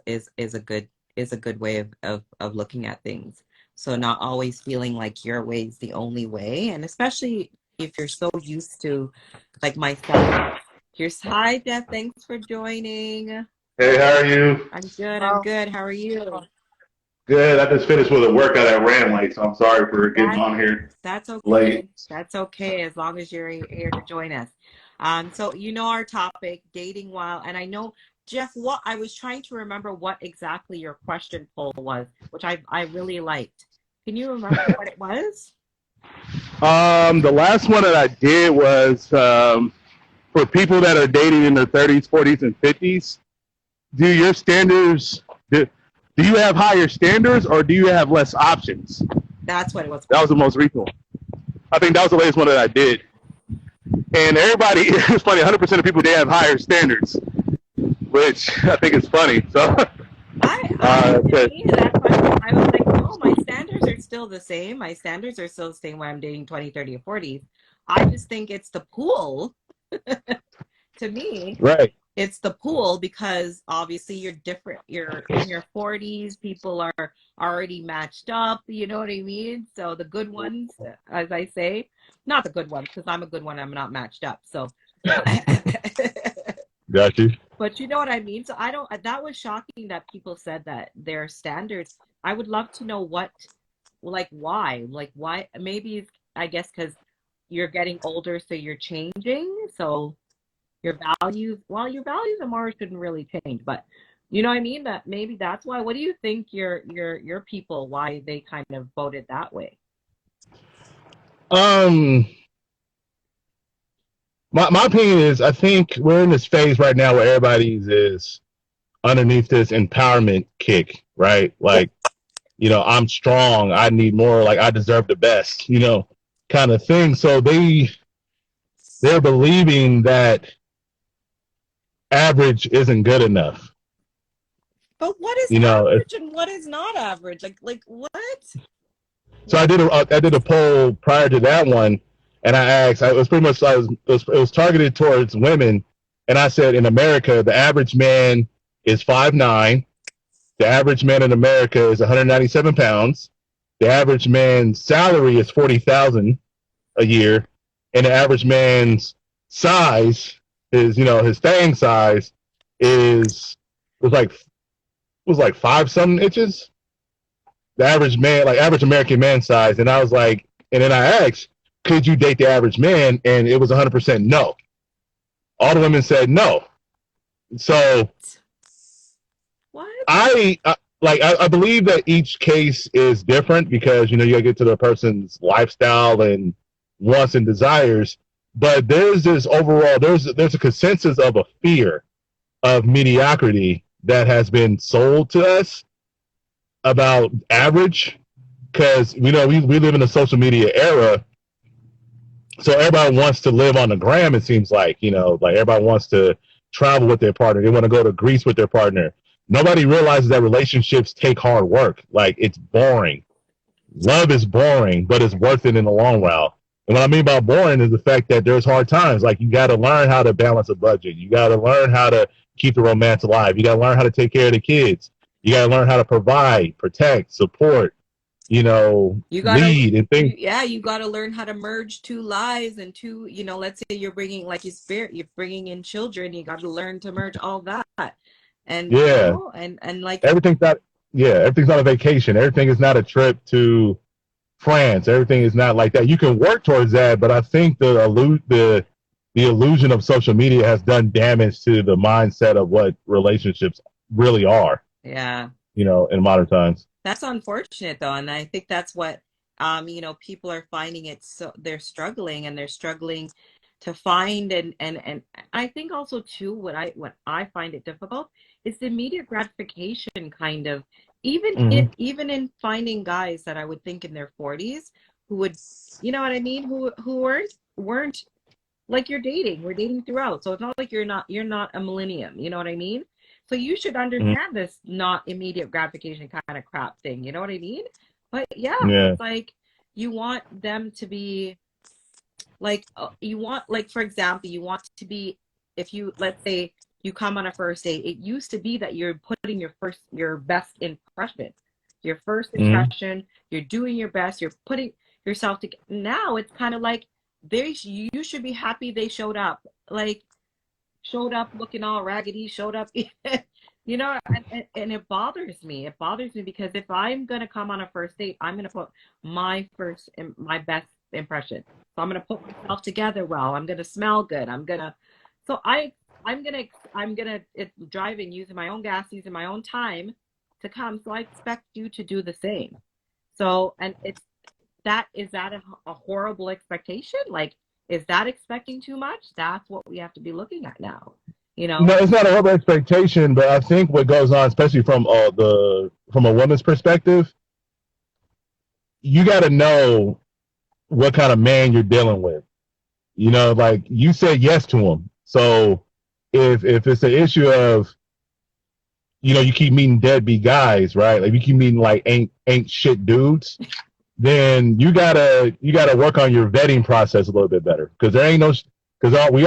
a good way of looking at things. So not always feeling like your way is the only way, and especially if you're so used to, like myself. Here's hi, Beth. Thanks for joining. Hey, how are you? I'm good. I'm Well, good. How are you? Good. I just finished with a workout at ran late, so I'm sorry for getting That on here that's late. okay. That's okay as long as you're here to join us. So you know our topic, dating while, and I know Jeff, what I was trying to remember what exactly your question poll was, which I really liked. Can you remember what it was? The last one that I did was for people that are dating in their 30s, 40s, and 50s. Do your standards do you have higher standards or do you have less options? That's what it was. That was the most recent one. I think that was the latest one that I did. And everybody, it's funny, 100% of people, they have higher standards, which I think is funny. So, To me, that question, I was like, no, my standards are still the same. My standards are still the same when I'm dating 20, 30, or 40s. I just think it's the pool to me. right. It's the pool because obviously you're different. You're in your 40s, people are already matched up, you know what I mean? So the good ones, as I say, not the good ones, because I'm a good one, I'm not matched up. So, Got you. but you know what I mean? So I don't, that was shocking that people said that their standards. I would love to know like why, maybe, I guess, because you're getting older, so you're changing. So, your values, well, your values and morals shouldn't really change, but you know what I mean? That maybe that's why. What do you think your people, why they kind of voted that way? Um, my opinion is I think we're in this phase right now where everybody's is underneath this empowerment kick, right? Yeah, Like, I'm strong, I need more, like I deserve the best, kind of thing. So they're believing that average isn't good enough. but what is You know, average and what is not average? Like what? so What? I did a poll prior to that one, and I asked. It was pretty much it was targeted towards women, and I said in America the average man is 5'9". The average man in America is 197 pounds. The average man's salary is 40,000 a year, and the average man's size is his thing size is was like 5 something inches. the average man, like average American man size. And I was like, and then I asked, could you date the average man? And it was 100% no. All the women said no. So What? I believe that each case is different because, you know, you gotta get to the person's lifestyle and wants and desires. But there's this overall, there's a consensus of a fear of mediocrity that has been sold to us about average, because we know we live in a social media era, so everybody wants to live on the gram. It seems like, you know, like everybody wants to travel with their partner. They want to go to Greece with their partner. Nobody realizes that relationships take hard work. Like, it's boring. Love is boring, but it's worth it in the long run. And what I mean by boring is the fact that there's hard times. Like, you got to learn how to balance a budget. You got to learn how to keep the romance alive. You got to learn how to take care of the kids. You got to learn how to provide, protect, support, you know, You gotta lead and things. Yeah, you gotta learn how to merge two lives and two, you know, let's say you're bringing, like, you're bringing in children, you gotta learn to merge all that. And you Yeah, know, and like, everything's not. Yeah, everything's not a vacation. Everything is not a trip to France. Everything is not like that. You can work towards that, but I think the illusion of social media has done damage to the mindset of what relationships really are, yeah, you know, in modern times. that's unfortunate though, and I think that's what, you know, people are finding it, so they're struggling to find, and I think also too, what I find it difficult is the immediate gratification kind of, Mm-hmm. even in finding guys that I would think in their 40s who would, you know what I mean, who weren't like, we're dating throughout, so it's not like you're not a millennium, you know what I mean? So you should Mm-hmm. understand this not immediate gratification kind of crap thing, you know what I mean? But yeah, Yeah. it's like you want them to be like, you want, like, for example, you want to be, if you, let's say you come on a first date, it used to be that you're putting your best impression, your first Mm-hmm. impression, you're doing your best, you're putting yourself together. Now it's kind of like, you should be happy they showed up, like, showed up looking all raggedy, showed up, you know, and it bothers me because if I'm gonna come on a first date, I'm gonna put my best impression. So I'm gonna put myself together well. I'm gonna smell good. So I'm gonna it's driving, using my own gas, using my own time to come. So I expect you to do the same. So, and is that a horrible expectation? Like, is that expecting too much? That's what we have to be looking at now, you No, know? it's not a rubber expectation, but I think what goes on, especially from a woman's perspective, you got to know what kind of man you're dealing with. You know, like, you said yes to him. So if it's an issue of, you know, you keep meeting deadbeat guys, right? Like, you keep meeting like ain't shit dudes, then you gotta work on your vetting process a little bit better, because there ain't no, because we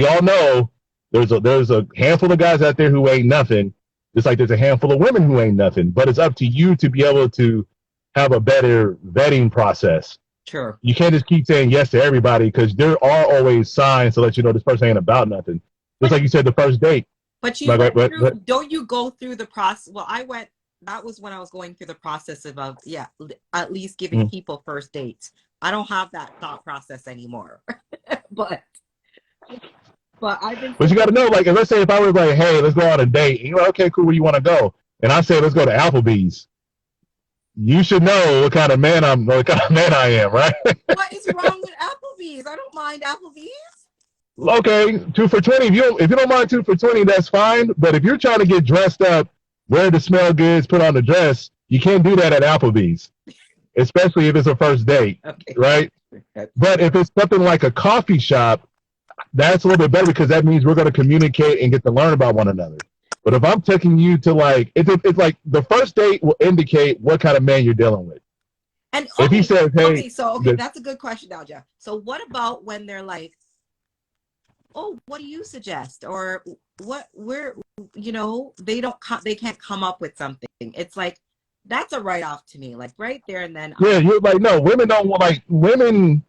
all know there's a handful of guys out there who ain't nothing, just like there's a handful of women who ain't nothing. But it's up to you to be able to have a better vetting process. Sure. You can't just keep saying yes to everybody, because there are always signs to let you know this person ain't about nothing. Just But like you said, the first date. but you Like, went through, don't you go through the process? Well, that was when I was going through the process of, yeah, at least giving mm, people first dates. I don't have that thought process anymore. but but I've been but you got to single. know, like, let's say if I was like, hey, let's go on a date, and you're like, okay, cool, where you want to go? And I say, let's go to Applebee's. You should know what kind of man I am, right? What is wrong with Applebee's? I don't mind Applebee's. Okay, 2 for 20. If you don't mind 2 for 20, that's fine. But if you're trying to get dressed up, wear the smell goods, put on the dress, you can't do that at Applebee's, especially if it's a first date, Okay. right? But if it's something like a coffee shop, that's a little bit better, because that means we're going to communicate and get to learn about one another. But if I'm taking you to, like, it's like the first date will indicate what kind of man you're dealing with. And If he says, hey, that's a good question now, Jeff. So what about when they're like, oh, what do you suggest? Or where, you know, they can't come up with something. It's like, that's a write off to me, like right there and then. yeah, you're like, no, women don't want, like, women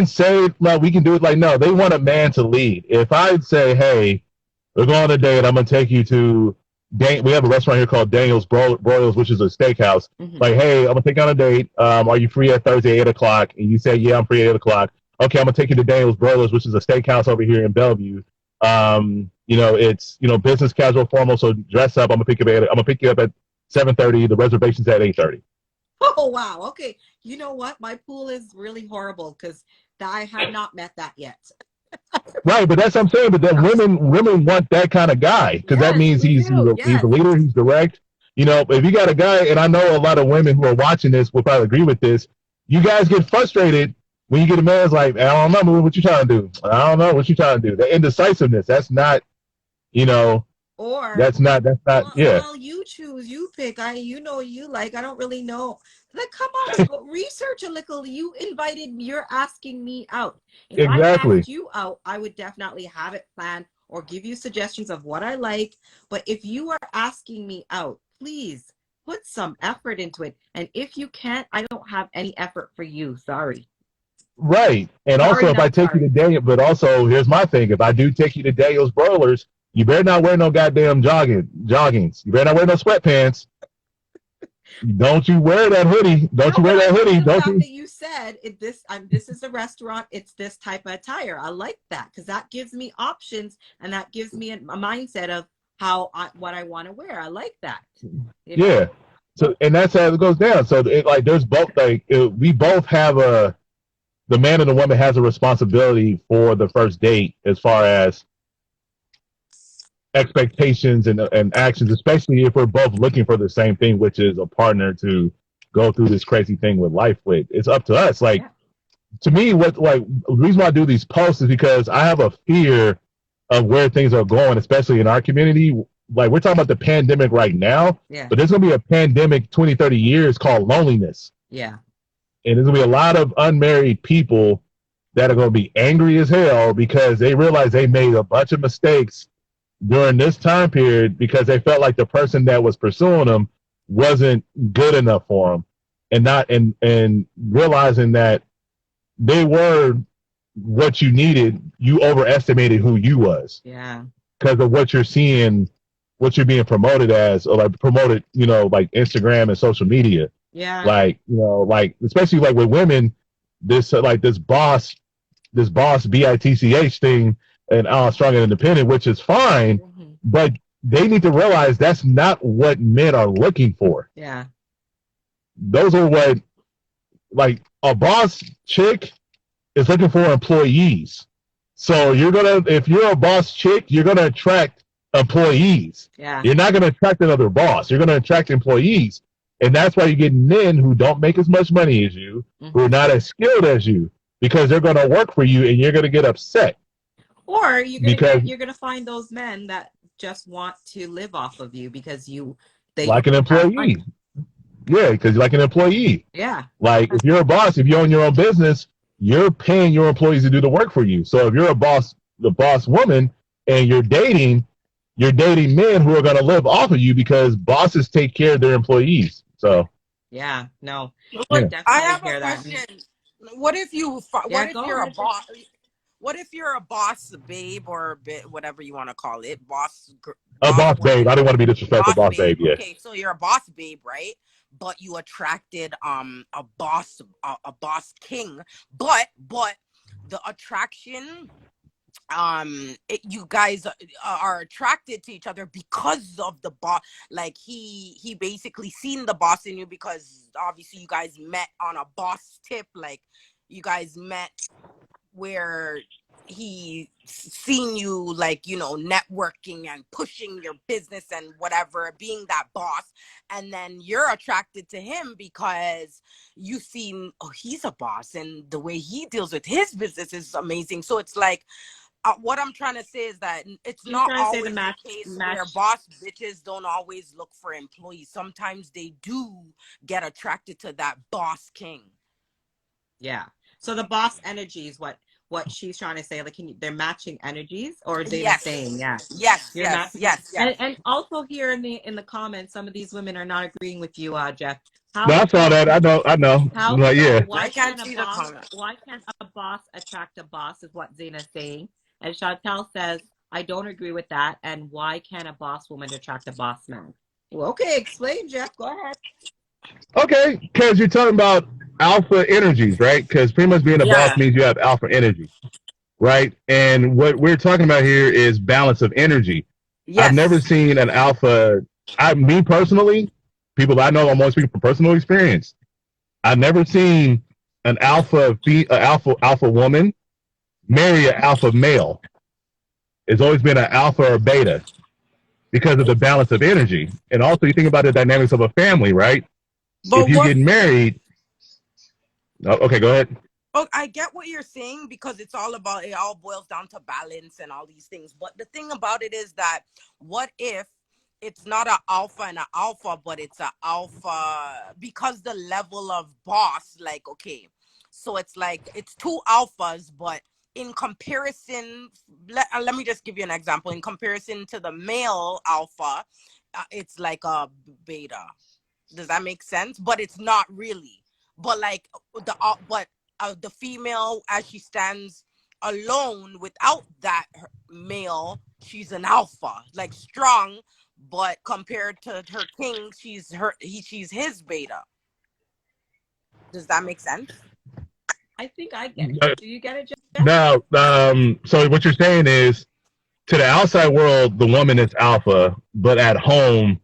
say, well, we can do it. Like, no, they want a man to lead. If I say, hey, we're going on a date, I'm going to take you to We have a restaurant here called Daniel's Broils, which is a steakhouse. Mm-hmm. Like, hey, I'm gonna take you on a date. Are you free at Thursday 8 o'clock? And you say, yeah, I'm free at 8 o'clock. Okay, I'm gonna take you to Daniel's Broilers, which is a steakhouse over here in Bellevue. It's business casual formal, so dress up. I'm gonna pick you up at 7:30. The reservation's at 8:30. Oh wow. Okay. You know what? My pool is really horrible because I have not met that yet. Right, but that's what I'm saying. But then women want that kind of guy because that Yes, means we he's do. he's Yes. a leader, he's direct. If you got a guy, and I know a lot of women who are watching this will probably agree with this. You guys get frustrated when you get a man's like, I don't know what you trying to do. I don't know what you trying to do. The indecisiveness. That's not, Or that's not. Yeah. well, you choose, you pick. You like. I don't really know. Like, come on, go research a little. You're asking me out. If I Exactly. asked you out, I would definitely have it planned or give you suggestions of what I like. But if you are asking me out, please put some effort into it. And if you can't, I don't have any effort for you. Sorry. Right. And Sorry, also, if I not take you to sorry. Daniel, but also here's my thing: if I do take you to Daniel's Broilers, you better not wear no goddamn joggings. You better not wear no sweatpants. Don't you wear that hoodie? Don't No, you but wear I that like hoodie? the Don't fact you? that you said this is a restaurant. It's this type of attire. I like that because that gives me options and that gives me a mindset of what I want to wear. I like that. Yeah. So, and that's how it goes down. So, there's both. We both have the man and the woman has a responsibility for the first date as far as expectations and actions, especially if we're both looking for the same thing, which is a partner to go through this crazy thing with life with. It's up to us. Like, to me, the reason why I do these posts is because I have a fear of where things are going, especially in our community. Like, we're talking about the pandemic right now, Yeah. but there's going to be a pandemic 20, 30 years called loneliness. Yeah. And there's going to be a lot of unmarried people that are going to be angry as hell because they realize they made a bunch of mistakes during this time period because they felt like the person that was pursuing them wasn't good enough for them, and realizing that they were what you needed. You overestimated who you was. Yeah. Because of what you're seeing, what you're being promoted as, or like promoted, like Instagram and social media. Yeah. Like especially like with women, this boss BITCH thing, and strong and independent, which is fine, but they need to realize that's not what men are looking for. Yeah. Those are what, like, a boss chick is looking for employees. So if you're a boss chick, you're gonna attract employees. Yeah. You're not gonna attract another boss. You're gonna attract employees. And that's why you get men who don't make as much money as you, who are not as skilled as you, because they're gonna work for you and you're gonna get upset. Or you're gonna find those men that just want to live off of you because they like an employee. Yeah, because you're like an employee. Yeah. Like, if you're a boss, if you own your own business, you're paying your employees to do the work for you. So if you're the boss woman, and you're dating men who are going to live off of you because bosses take care of their employees. So yeah, no. I have a question. What if you're a boss? What if you're a boss babe or whatever you want to call it, boss babe? I didn't want to be disrespectful. Boss babe, yes. Okay, so you're a boss babe, right? But you attracted a boss king, but the attraction, you guys are attracted to each other because of the boss. Like, he basically seen the boss in you because obviously you guys met on a boss tip. Like, you guys met where he seen you, like, networking and pushing your business and whatever, being that boss, and then you're attracted to him because you seen, oh, he's a boss and the way he deals with his business is amazing. So it's like, what I'm trying to say is that it's not always the case where boss bitches don't always look for employees. Sometimes they do get attracted to that boss king. Yeah. So the boss energy is what she's trying to say. Like, they're matching energies, or they're the same. Yeah. Yes. And also here in the comments, some of these women are not agreeing with you, Jeff. I saw that. I know. How yeah. Why can't a boss attract a boss is what Zena's saying. And Chantel says, I don't agree with that. And why can't a boss woman attract a boss man? Well, okay, explain, Jeff. Go ahead. Okay, because you're talking about alpha energies, right? Because pretty much being a boss Yeah. means you have alpha energy, right? And what we're talking about here is balance of energy. I've never Yes. seen an alpha. Me personally, people I know, I'm only speaking from personal experience. I've never seen an alpha woman marry an alpha male. It's always been an alpha or beta because of the balance of energy. And also, you think about the dynamics of a family, right? If But you what get married, okay, go ahead. Oh, I get what you're saying because it all boils down to balance and all these things. But the thing about it is that what if it's not an alpha and an alpha, but it's an alpha because the level of boss, like, okay, so it's like it's two alphas, but in comparison, let me just give you an example. In comparison to the male alpha, it's like a beta. Does that make sense? But it's not really. But like the female, as she stands alone without that male, she's an alpha, like strong. But compared to her king, she's his beta. Does that make sense? I think I get it. Do you get it, Jeff? Now, so what you're saying is, to the outside world, the woman is alpha, but at home,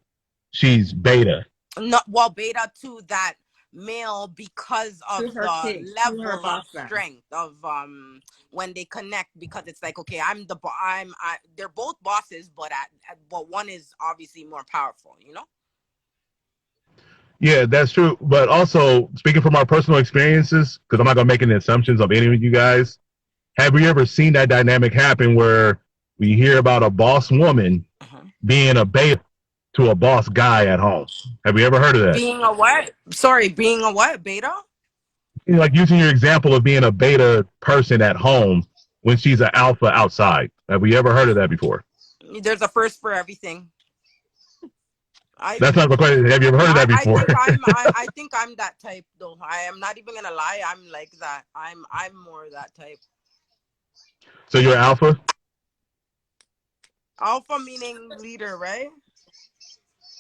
she's beta. Not well, beta to that male because of To her the king, to her level of boss man. strength of when they connect, because it's like, okay, they're both bosses, but but one is obviously more powerful, you know. Yeah, that's true. But also, speaking from our personal experiences, because I'm not going to make any assumptions of any of you guys, have you ever seen that dynamic happen where we hear about a boss woman being a beta to a boss guy at home? Have you ever heard of that? Being a what? Sorry, being a what? Beta? Like using your example of being a beta person at home when she's an alpha outside. Have we ever heard of that before? There's a first for everything. I That's not the question. Have you ever heard of that I before? think I think I'm that type though. I am not even gonna lie. I'm like that. I'm more that type. So you're alpha? Alpha meaning leader, right?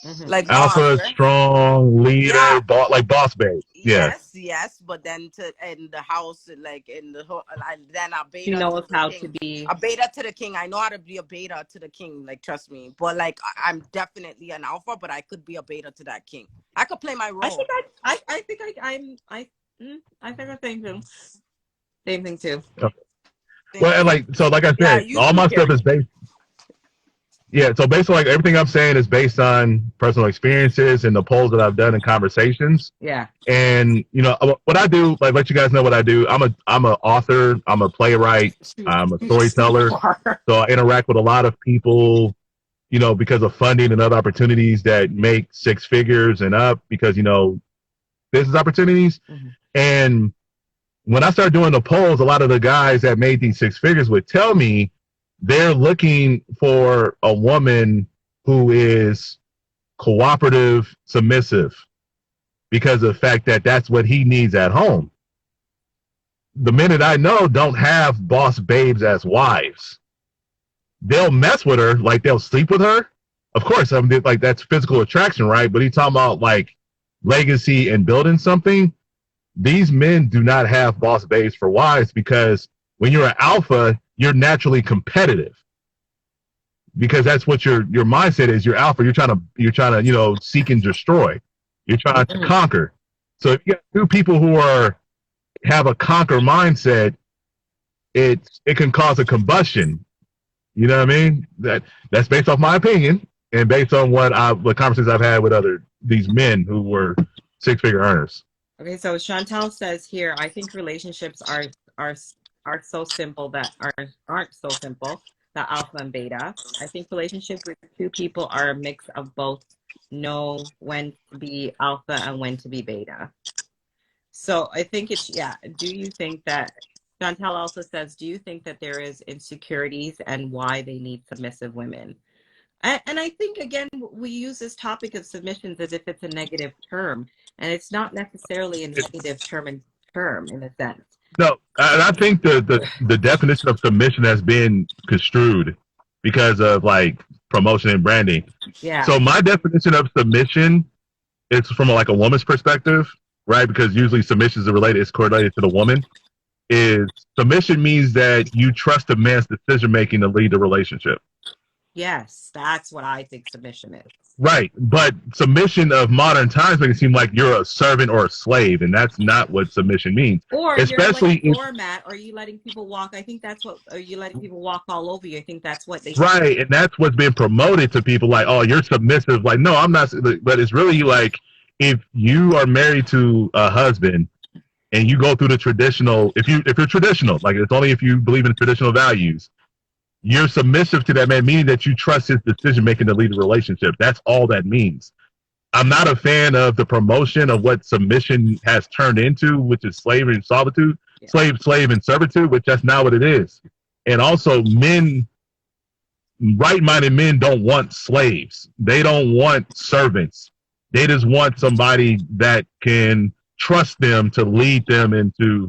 Mm-hmm. Like boss, Alpha, right? strong Yeah. leader, like boss babe. Yeah. Yes, but then in the house, like in the then a She beta to knows the how to king, be. a beta to the king. I know how to be a beta to the king, like trust me. But like I'm definitely an alpha, but I could be a beta to that king. I could play my I role. think I think I think the same thing. Same thing too. Okay. Thank Well, and you. like I Yeah, said, you all too, my stuff Kerry. is based. Yeah, so basically, like everything I'm saying is based on personal experiences and the polls that I've done in conversations. Yeah. And what I do, like let you guys know what I do. I'm a author. I'm a playwright. I'm a You storyteller. are. So I interact with a lot of people, because of funding and other opportunities that make six figures and up because business opportunities. Mm-hmm. And when I started doing the polls, a lot of the guys that made these six figures would tell me they're looking for a woman who is cooperative, submissive, because of the fact that that's what he needs at home. The men that I know don't have boss babes as wives. They'll mess with her, like they'll sleep with her. Of course, I mean, like that's physical attraction, right? But he's talking about like legacy and building something. These men do not have boss babes for wives because when you're an alpha, you're naturally competitive because that's what your mindset is. You're alpha. You're trying to seek and destroy. You're trying to conquer. So if you got two people who have a conquer mindset, it can cause a combustion. You know what I mean? That's based off my opinion and based on the conversations I've had with these men who were six figure earners. Okay, so Chantal says here, I think relationships are so simple that aren't so simple, the alpha and beta. I think relationships with two people are a mix of both know when to be alpha and when to be beta. So I think do you think that Chantal also says, do you think that there is insecurities and why they need submissive women? And I think, again, we use this topic of submissions as if it's a negative term, and it's not necessarily a negative term in a sense. No, and I think the definition of submission has been construed. because of like promotion and branding. Yeah. So my definition of submission is from like a woman's perspective, right? Because usually submission is related, it's correlated to the woman. Is submission means that you trust a man's decision making to lead the relationship. Yes, that's what I think submission is. Right, but submission of modern times make it seem like you're a servant or a slave, and that's not what submission means. Or especially you're like a doormat, or you letting people walk. I think that's what. Or you letting people walk all over you. I think that's what they. Right, and that's what's been promoted to people. Like, oh, you're submissive. Like, no, I'm not. But it's really like if you are married to a husband and you go through the traditional. If you're traditional, like it's only if you believe in traditional values. You're submissive to that man, meaning that you trust his decision making to lead the relationship. That's all that means. I'm not a fan of the promotion of what submission has turned into, which is slavery and solitude, slave and servitude, which that's not what it is. And also, right-minded men don't want slaves. They don't want servants. They just want somebody that can trust them to lead them into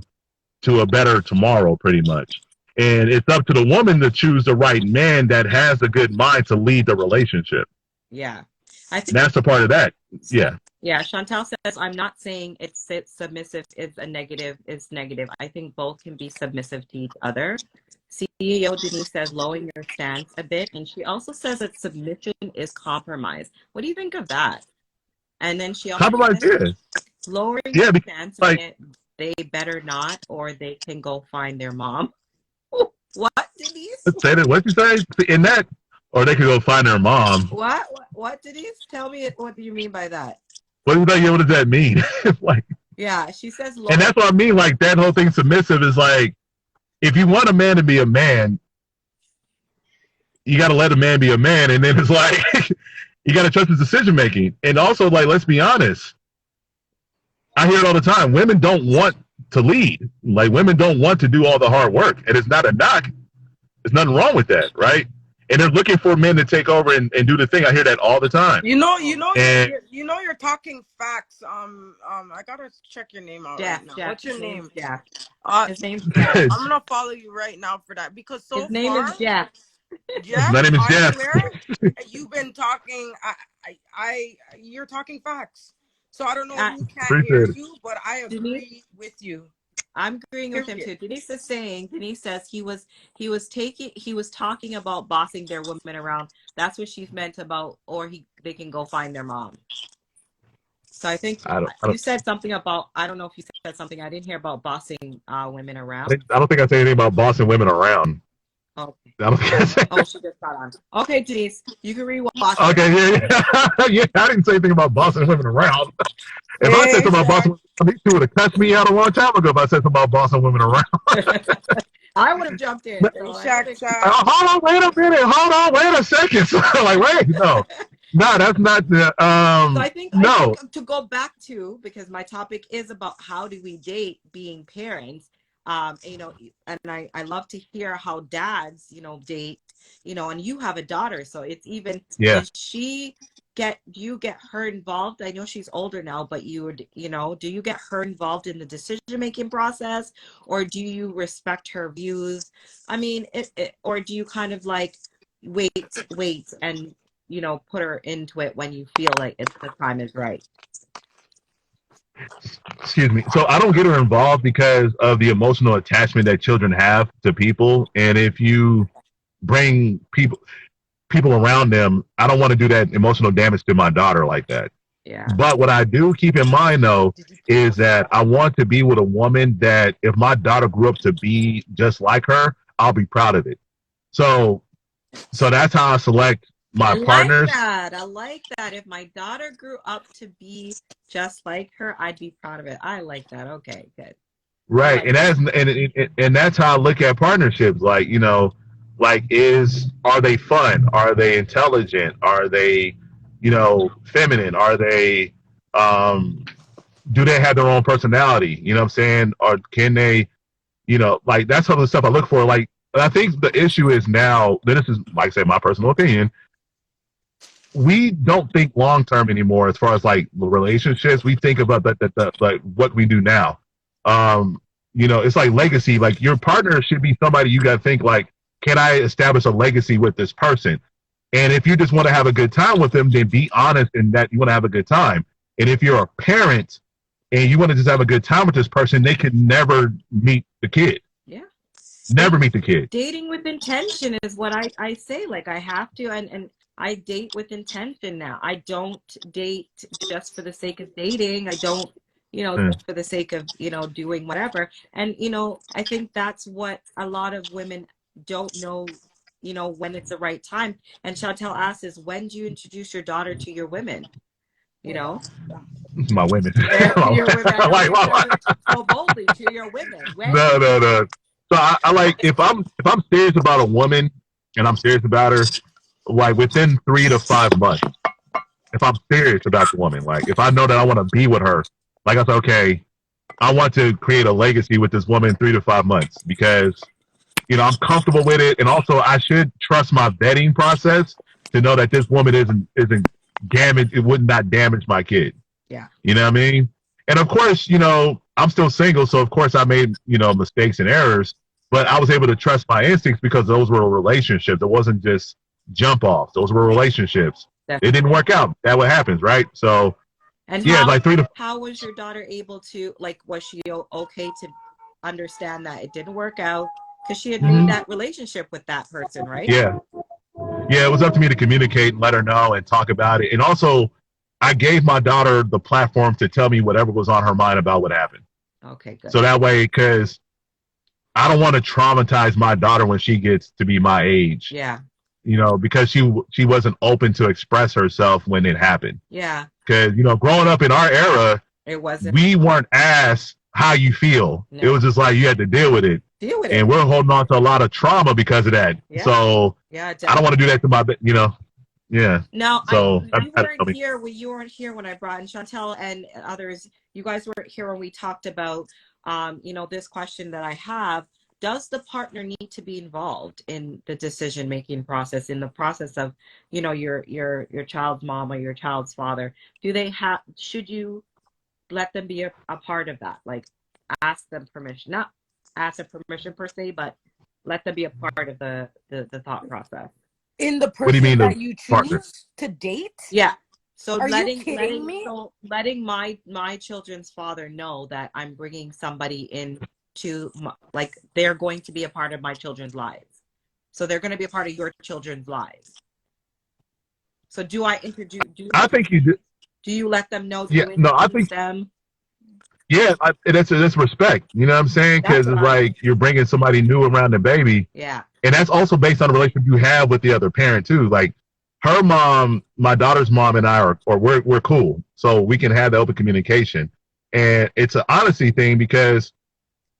a better tomorrow, pretty much. And it's up to the woman to choose the right man that has a good mind to lead the relationship. Yeah. I think that's a part of that. Yeah. Yeah. Chantal says, I'm not saying it's submissive is a negative, it's negative. I think both can be submissive to each other. CEO Denise says, lowering your stance a bit. And she also says that submission is compromise. What do you think of that? And then she also compromise, says, lowering your stance like, a bit, they better not, or they can go find their mom. What, Denise? Say that. What you say? In that, or they could go find their mom. What, Denise? Tell me what do you mean by that? What does that mean? Like, yeah, she says. And that's what I mean. Like that whole thing, submissive is like, if you want a man to be a man, you got to let a man be a man, and then it's like you got to trust his decision making. And also, like, let's be honest. I hear it all the time. Women don't want to lead. Like women don't want to do all the hard work, and it's not a knock. There's nothing wrong with that, right? And they're looking for men to take over and do the thing. I hear that all the time. You're talking facts. I gotta check your name out right now. What's your name? Jeff. His name's Jeff. I'm gonna follow you right now for that because his name is Jeff. Jeff, my name is Jeff. Swear, you've been talking. You're talking facts. So I don't know who can't hear you, but I agree with you. I'm agreeing with him too. Denise says he was talking about bossing their women around. That's what she's meant about, or they can go find their mom. So I think you said something about, I don't know if you said something, I didn't hear about bossing women around. I don't think I said anything about bossing women around. Okay. I don't think I said she just got on. Okay, Denise, you can read what bossing. Okay, yeah, I didn't say anything about bossing women around. If I said something about bossing women, she would have cussed me out a long time ago if I said something about bossing women around. I would have jumped in. Hold on, wait a minute. Hold on, wait a second. Like, wait, no, that's not the. So I think to go back to, because my topic is about how do we date being parents. And I love to hear how dads, date, and you have a daughter, so it's even. Does she do you get her involved? I know she's older now, but do you get her involved in the decision-making process, or do you respect her views? I mean, or do you kind of like wait and, put her into it when you feel like the time is right? Excuse me. So I don't get her involved because of the emotional attachment that children have to people. And if you bring people around them, I don't want to do that emotional damage to my daughter like that. Yeah. But what I do keep in mind, though, is that I want to be with a woman that if my daughter grew up to be just like her, I'll be proud of it. So that's how I select my partners. I like that. If my daughter grew up to be just like her, I'd be proud of it. I like that. Okay, good. Right, and that's how I look at partnerships. Like, are they fun? Are they intelligent? Are they, feminine? Are they, do they have their own personality? You know what I'm saying? Or can they, that's some of the stuff I look for. Like, I think the issue is now, this is, like I say, my personal opinion, we don't think long term anymore as far as like relationships. We think about like what we do now. It's like legacy. Like your partner should be somebody you got to think like, can I establish a legacy with this person? And if you just want to have a good time with them, then be honest in that you want to have a good time. And if you're a parent and you want to just have a good time with this person, they can never meet the kid. Yeah. Never meet the kid. Dating with intention is what I say. Like, I have to, and I date with intention now. I don't date just for the sake of dating. I don't, just for the sake of, doing whatever. And, I think that's what a lot of women don't know, when it's the right time. And Chantel asks is, when do you introduce your daughter to your women? My women. To your women. I know you said it so boldly, to your women. When? No. So I like, if I'm serious about a woman and I'm serious about her, like within 3 to 5 months, if I'm serious about the woman, like if I know that I want to be with her, like I said, okay, I want to create a legacy with this woman in 3 to 5 months because, I'm comfortable with it. And also I should trust my vetting process to know that this woman isn't damage. It would not damage my kid. Yeah. You know what I mean? And of course, I'm still single. So of course I made, mistakes and errors, but I was able to trust my instincts because those were relationships. It wasn't just jump offs. Those were relationships. Definitely. It didn't work out. That's what happens. Right. So and yeah, how was your daughter able to, like, was she okay to understand that it didn't work out? Because she had made that relationship with that person, right? Yeah. Yeah, it was up to me to communicate and let her know and talk about it. And also, I gave my daughter the platform to tell me whatever was on her mind about what happened. Okay, good. So that way, because I don't want to traumatize my daughter when she gets to be my age. Yeah. Because she wasn't open to express herself when it happened. Yeah. Because, growing up in our era, we weren't asked how you feel. No. It was just like you had to deal with it. And we're holding on to a lot of trauma because of that. Yeah. So I don't want to do that to my, yeah. Now, you weren't here when I brought in Chantel and others. You guys weren't here when we talked about, this question that I have. Does the partner need to be involved in the decision-making process, in the process of, your child's mom or your child's father? Should you let them be a part of that? Like, ask them permission, not ask them permission per se, but let them be a part of the thought process. In the person that you choose partner? To date? Yeah. So Are you kidding me? So letting my children's father know that I'm bringing somebody in to, like, they're going to be a part of my children's lives. So they're going to be a part of your children's lives. So do I introduce? I think you do. Do you let them know? Yeah. No, I think them. Yeah, that's respect. You know what I'm saying? Because it's like you're bringing somebody new around the baby. Yeah. And that's also based on the relationship you have with the other parent too. Like her mom, my daughter's mom, and I we're cool, so we can have the open communication. And it's an honesty thing because,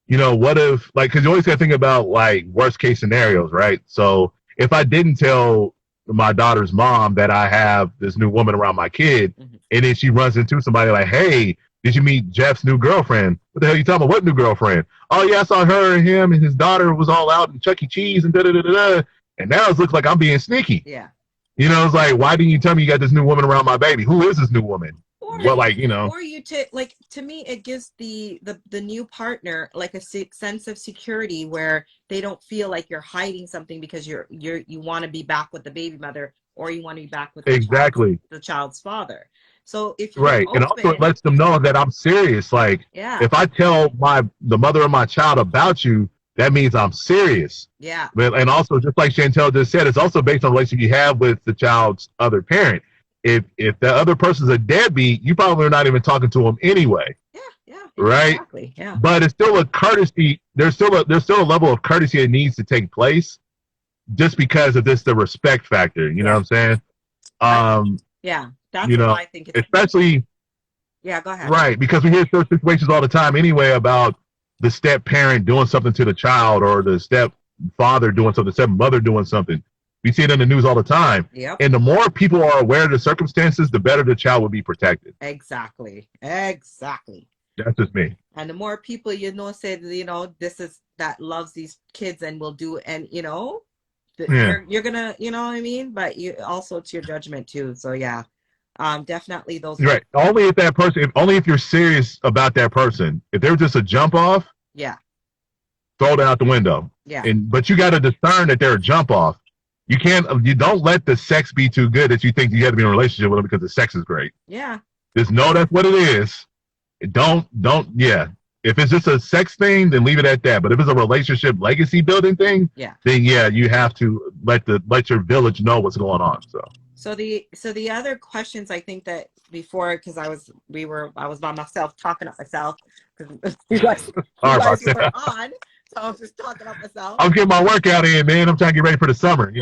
what if, like, because you always got to think about like worst case scenarios, right? So if I didn't tell my daughter's mom that I have this new woman around my kid, and then she runs into somebody like, hey, did you meet Jeff's new girlfriend? What the hell are you talking about? What new girlfriend? Oh, yeah, I saw her and him and his daughter was all out in Chuck E. Cheese and da-da-da-da-da. And now it looks like I'm being sneaky. Yeah. It's like, why didn't you tell me you got this new woman around my baby? Who is this new woman? Or to me, it gives the new partner like a sense of security where they don't feel like you're hiding something because you want to be back with the baby mother or you want to be back with the child's father. So if you're open, and also it lets them know that I'm serious. Like, if I tell the mother of my child about you, that means I'm serious. Yeah. But and also, just like Chantel just said, it's also based on the relationship you have with the child's other parent. If the other person's a deadbeat, you probably are not even talking to them anyway. Yeah. Right. Exactly. Yeah. But it's still a courtesy. There's still a level of courtesy that needs to take place, just because of the respect factor. You know what I'm saying? Yeah. That's what I think. Especially. Yeah, go ahead. Right, because we hear certain situations all the time anyway about the step parent doing something to the child or the step father doing something, the step mother doing something. We see it in the news all the time. Yep. And the more people are aware of the circumstances, the better the child will be protected. Exactly. That's just me. And the more people say, that loves these kids and will do, and you're gonna, you know what I mean? But you also, it's your judgment too. So yeah. Definitely those. Right. Only if you're serious about that person. If they're just a jump off. Yeah. throw it out the window. Yeah. But you got to discern that they're a jump off. You don't let the sex be too good that you think you have to be in a relationship with them because the sex is great. Yeah. Just know that's what it is. Yeah. If it's just a sex thing, then leave it at that. But if it's a relationship legacy building thing, Yeah. then yeah, you have to let your village know what's going on. So the other questions, I think that before, because I was by myself talking up myself because you guys were on, so I was just talking up myself. I'm getting my workout in, man. I'm trying to get ready for the summer,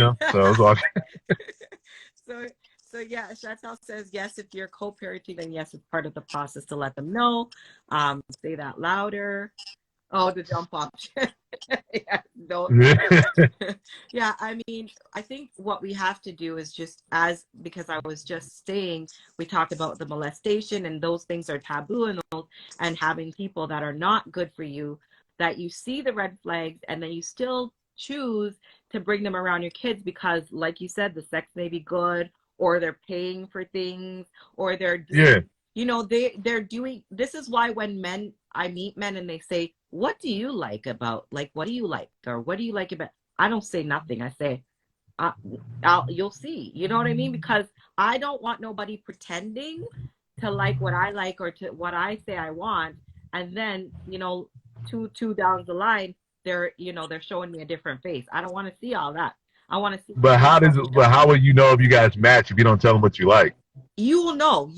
So So yeah, Chantal says yes if you're co-parenting, then yes, it's part of the process to let them know. Say that louder. Oh, the jump off. Yeah, yeah, I mean, I think what we have to do is because I was just saying, we talked about the molestation and those things are taboo and having people that are not good for you, that you see the red flags and then you still choose to bring them around your kids because, like you said, the sex may be good or they're paying for things or they're doing, they're doing, this is why when I meet men and they say, what do you like about, like, what do you like? Or what do you like about, I don't say nothing. I say, you'll see, you know what I mean? Because I don't want nobody pretending to like what I like or to what I say I want. And then, two down the line, they're showing me a different face. I don't want to see all that. I want to see. But how will you know if you guys match if you don't tell them what you like? You will know.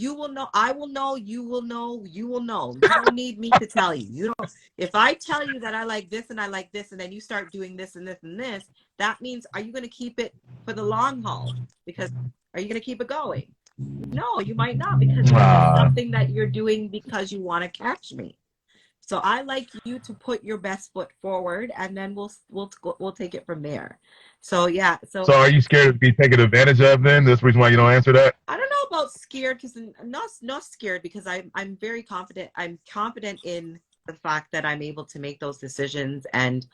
I will know. You will know. You will know. You don't need me to tell you. You don't. If I tell you that I like this and I like this, and then you start doing this and this and this, that means, are you going to keep it for the long haul? Because are you going to keep it going? No, you might not, because it's something that you're doing because you want to catch me. So I like you to put your best foot forward, and then we'll take it from there. So yeah. So are you scared to be taken advantage of? Then that's the reason why you don't answer that. I don't know about scared, because I'm not scared, because I'm very confident. I'm confident in the fact that I'm able to make those decisions, and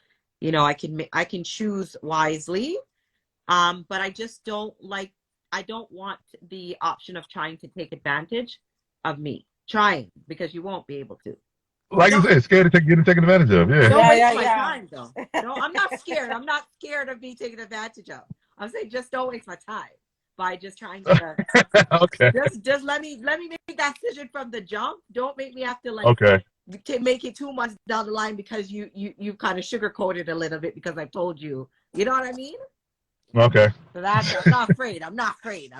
I can choose wisely. But I just don't want the option of trying to take advantage of me. Trying, because you won't be able to. Like you said, scared to get taken advantage of. Yeah. Don't waste my time, though. No, I'm not scared. I'm not scared of being taken advantage of. I'm saying just don't waste my time by just trying to. Okay. Just let me make that decision from the jump. Don't make me have to make it 2 months down the line because you kind of sugarcoated a little bit because I've told you. You know what I mean? Okay. So I'm not afraid. I'm not afraid.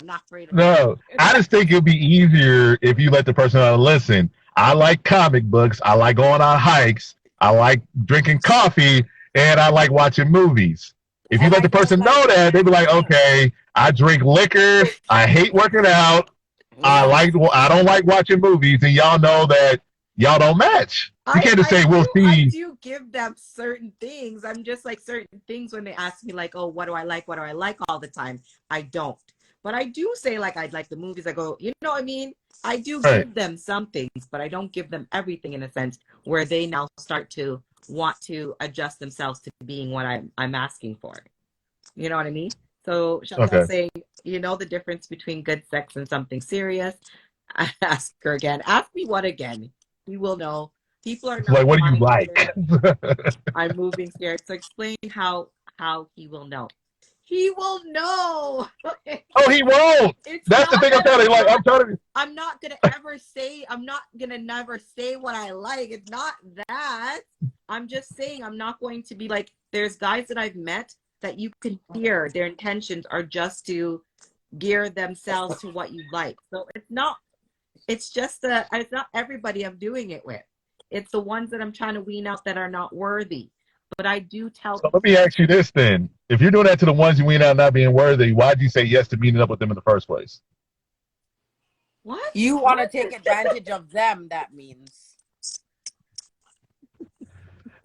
No, I just think it'd be easier if you let the person know, listen, I like comic books, I like going on hikes, I like drinking coffee, and I like watching movies. If you let the person know that, they'd be like, okay, I drink liquor, I hate working out, I don't like watching movies, and y'all know that y'all don't match. You can't just say we'll see. I do give them certain things. I'm just like certain things when they ask me like, oh, what do I like? What do I like all the time? I don't. But I do say like I'd like the movies. I go, you know what I mean? I do give them some things, but I don't give them everything in a sense where they now start to want to adjust themselves to being what I'm asking for. You know what I mean? So Chantal saying, the difference between good sex and something serious. I ask her again. Ask me what again? He will know. People are not like, what do you like? I'm moving scared. So explain how he will know. He will know. Oh, he won't. That's the thing I'm telling you. Like, I'm telling you. I'm not gonna never say what I like. It's not that. I'm just saying I'm not going to be like, there's guys that I've met that you can hear their intentions are just to gear themselves to what you like. So it's not everybody I'm doing it with. It's the ones that I'm trying to wean out that are not worthy. But I do tell So let me ask you this then. If you're doing that to the ones you wean out not being worthy, why'd you say yes to meeting up with them in the first place? What? You want to take advantage of them, that means.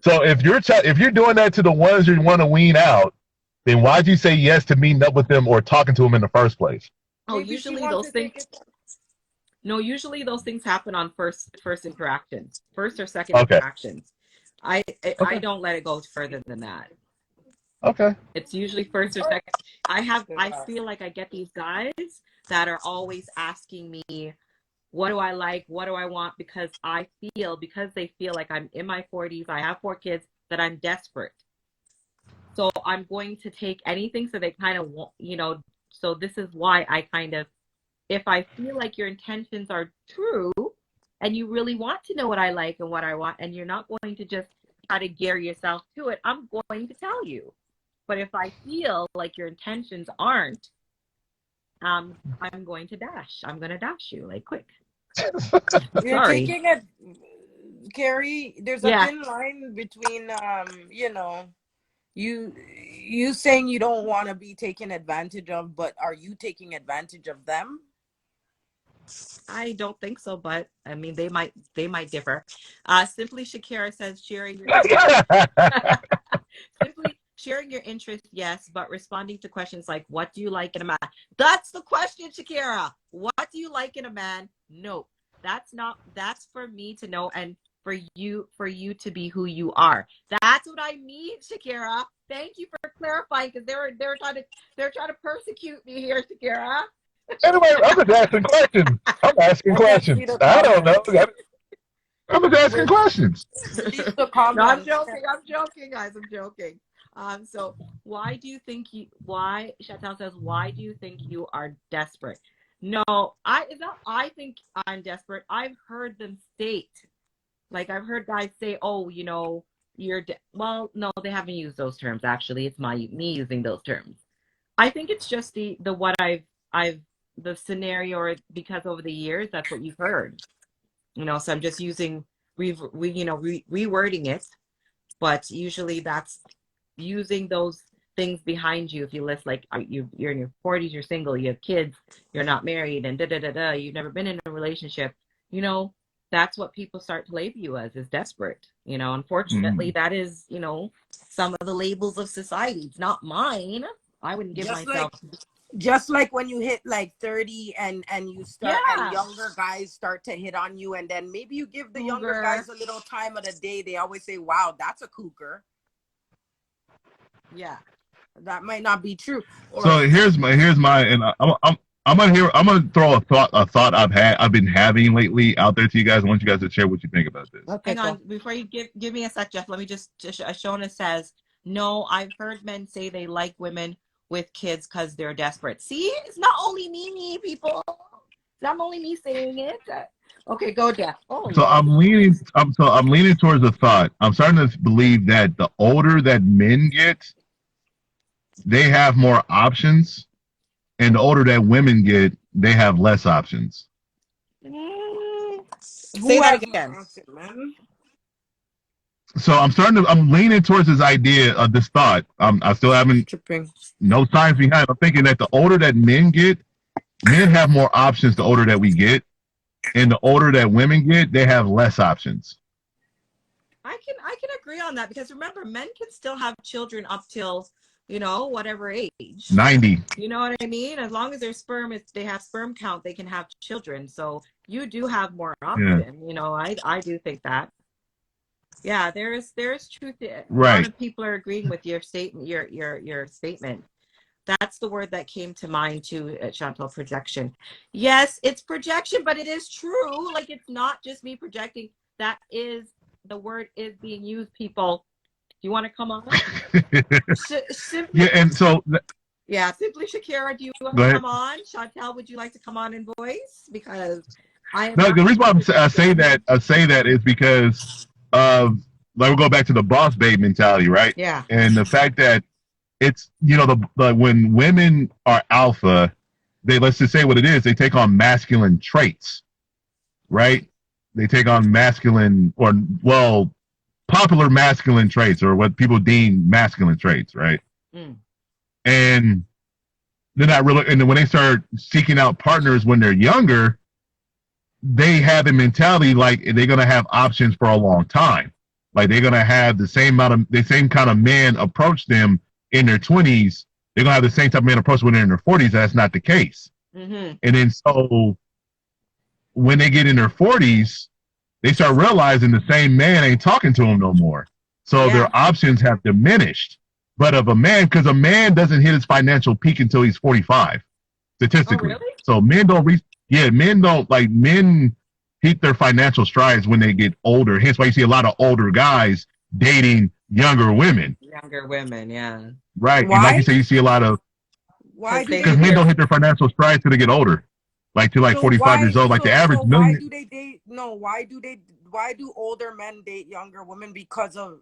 So if you're doing that to the ones you want to wean out, then why'd you say yes to meeting up with them or talking to them in the first place? Oh, usually those things. No, usually those things happen on first interactions, first or second interactions. I don't let it go further than that. Okay. It's usually first or second. I feel like I get these guys that are always asking me, what do I like? What do I want? Because they feel like I'm in my 40s. I have 4 kids. that I'm desperate. So I'm going to take anything so they kind of, so this is why I kind of, if I feel like your intentions are true and you really want to know what I like and what I want, and you're not going to just try to gear yourself to it, I'm going to tell you. But if I feel like your intentions aren't, I'm going to dash. I'm going to dash you like quick. You're Sorry. taking it, Kerry. There's a thin line between, you saying you don't want to be taken advantage of, but are you taking advantage of them? I don't think so, but I mean they might differ. Simply Shakira says sharing your simply sharing your interest, yes, but responding to questions like what do you like in a man? That's the question, Shakira. What do you like in a man? No. That's for me to know and for you to be who you are. That's what I mean, Shakira. Thank you for clarifying because they're trying to persecute me here, Shakira. Anyway, I'm just asking questions. I'm asking questions. I don't know. I'm just asking questions. No, I'm joking, guys. I'm joking. So why do you think Chantal says, why do you think you are desperate? No, I think I'm desperate. I've heard them state, like I've heard guys say, oh, well, no, they haven't used those terms. Actually, it's me using those terms. I think it's just the what I've the scenario, or because over the years that's what you've heard. So I'm just using rewording it, but usually that's using those things behind you. If you list like you're in your 40s, you're single, you have kids, you're not married, and you've never been in a relationship, that's what people start to label you as, is desperate. Unfortunately, that is, some of the labels of society. It's not mine. I wouldn't give myself. Just like when you hit like 30 and you start and younger guys start to hit on you, and then maybe you give the younger guys a little time of the day. They always say, wow, that's a cougar. Yeah, that might not be true. So here's my and I'm gonna throw a thought I've been having lately out there to you guys. I want you guys to share what you think about this. Okay, hang on, before you give me a sec, Jeff. Let me just Shona says, no, I've heard men say they like women with kids because they're desperate. See, it's not only me, people. It's not only me saying it. Okay, go, Jeff. Oh, so Lord. I'm leaning towards the thought. I'm starting to believe that the older that men get, they have more options, and the older that women get, they have less options. Say that again. So I'm leaning towards this idea of this thought. I still haven't no science behind it. I'm thinking that the older that men get, men have more options the older that we get, and the older that women get, they have less options. I can agree on that, because remember, men can still have children up till whatever age. 90. You know what I mean? As long as their sperm, if they have sperm count, they can have children. So you do have more option. Yeah. I do think that. Yeah, there is truth. Right. A lot of people are agreeing with your statement. Your statement. That's the word that came to mind too, Chantal. Projection. Yes, it's projection, but it is true. Like, it's not just me projecting. That is, the word is being used. People, do you want to come on? Simply, yeah, and so. Simply Shakira, do you want to come on? Chantal, would you like to come on in voice? Because the reason why I say that is because like, we'll go back to the boss babe mentality, right? Yeah. And the fact that it's, when women are alpha, let's just say what it is, they take on masculine traits, right? They take on masculine, or, well, popular masculine traits, or what people deem masculine traits, right? And they're not really, and then when they start seeking out partners when they're younger, they have a mentality like they're going to have options for a long time. Like, they're going to have the same kind of man approach them in their 20s. They're going to have the same type of man approach when they're in their 40s. That's not the case. Mm-hmm. And then so when they get in their 40s, they start realizing the same man ain't talking to them no more. So their options have diminished. But of a man, because a man doesn't hit his financial peak until he's 45, statistically. Oh, really? So men don't men hit their financial strides when they get older. Hence why you see a lot of older guys dating younger women. Younger women, yeah. Right. And like you Why? say, you see a lot of, Why Because do they they because think men they're don't hit their financial strides till they get older, like to like so 45 years why old. Like the average so why million, do they date no, why do older men date younger women because of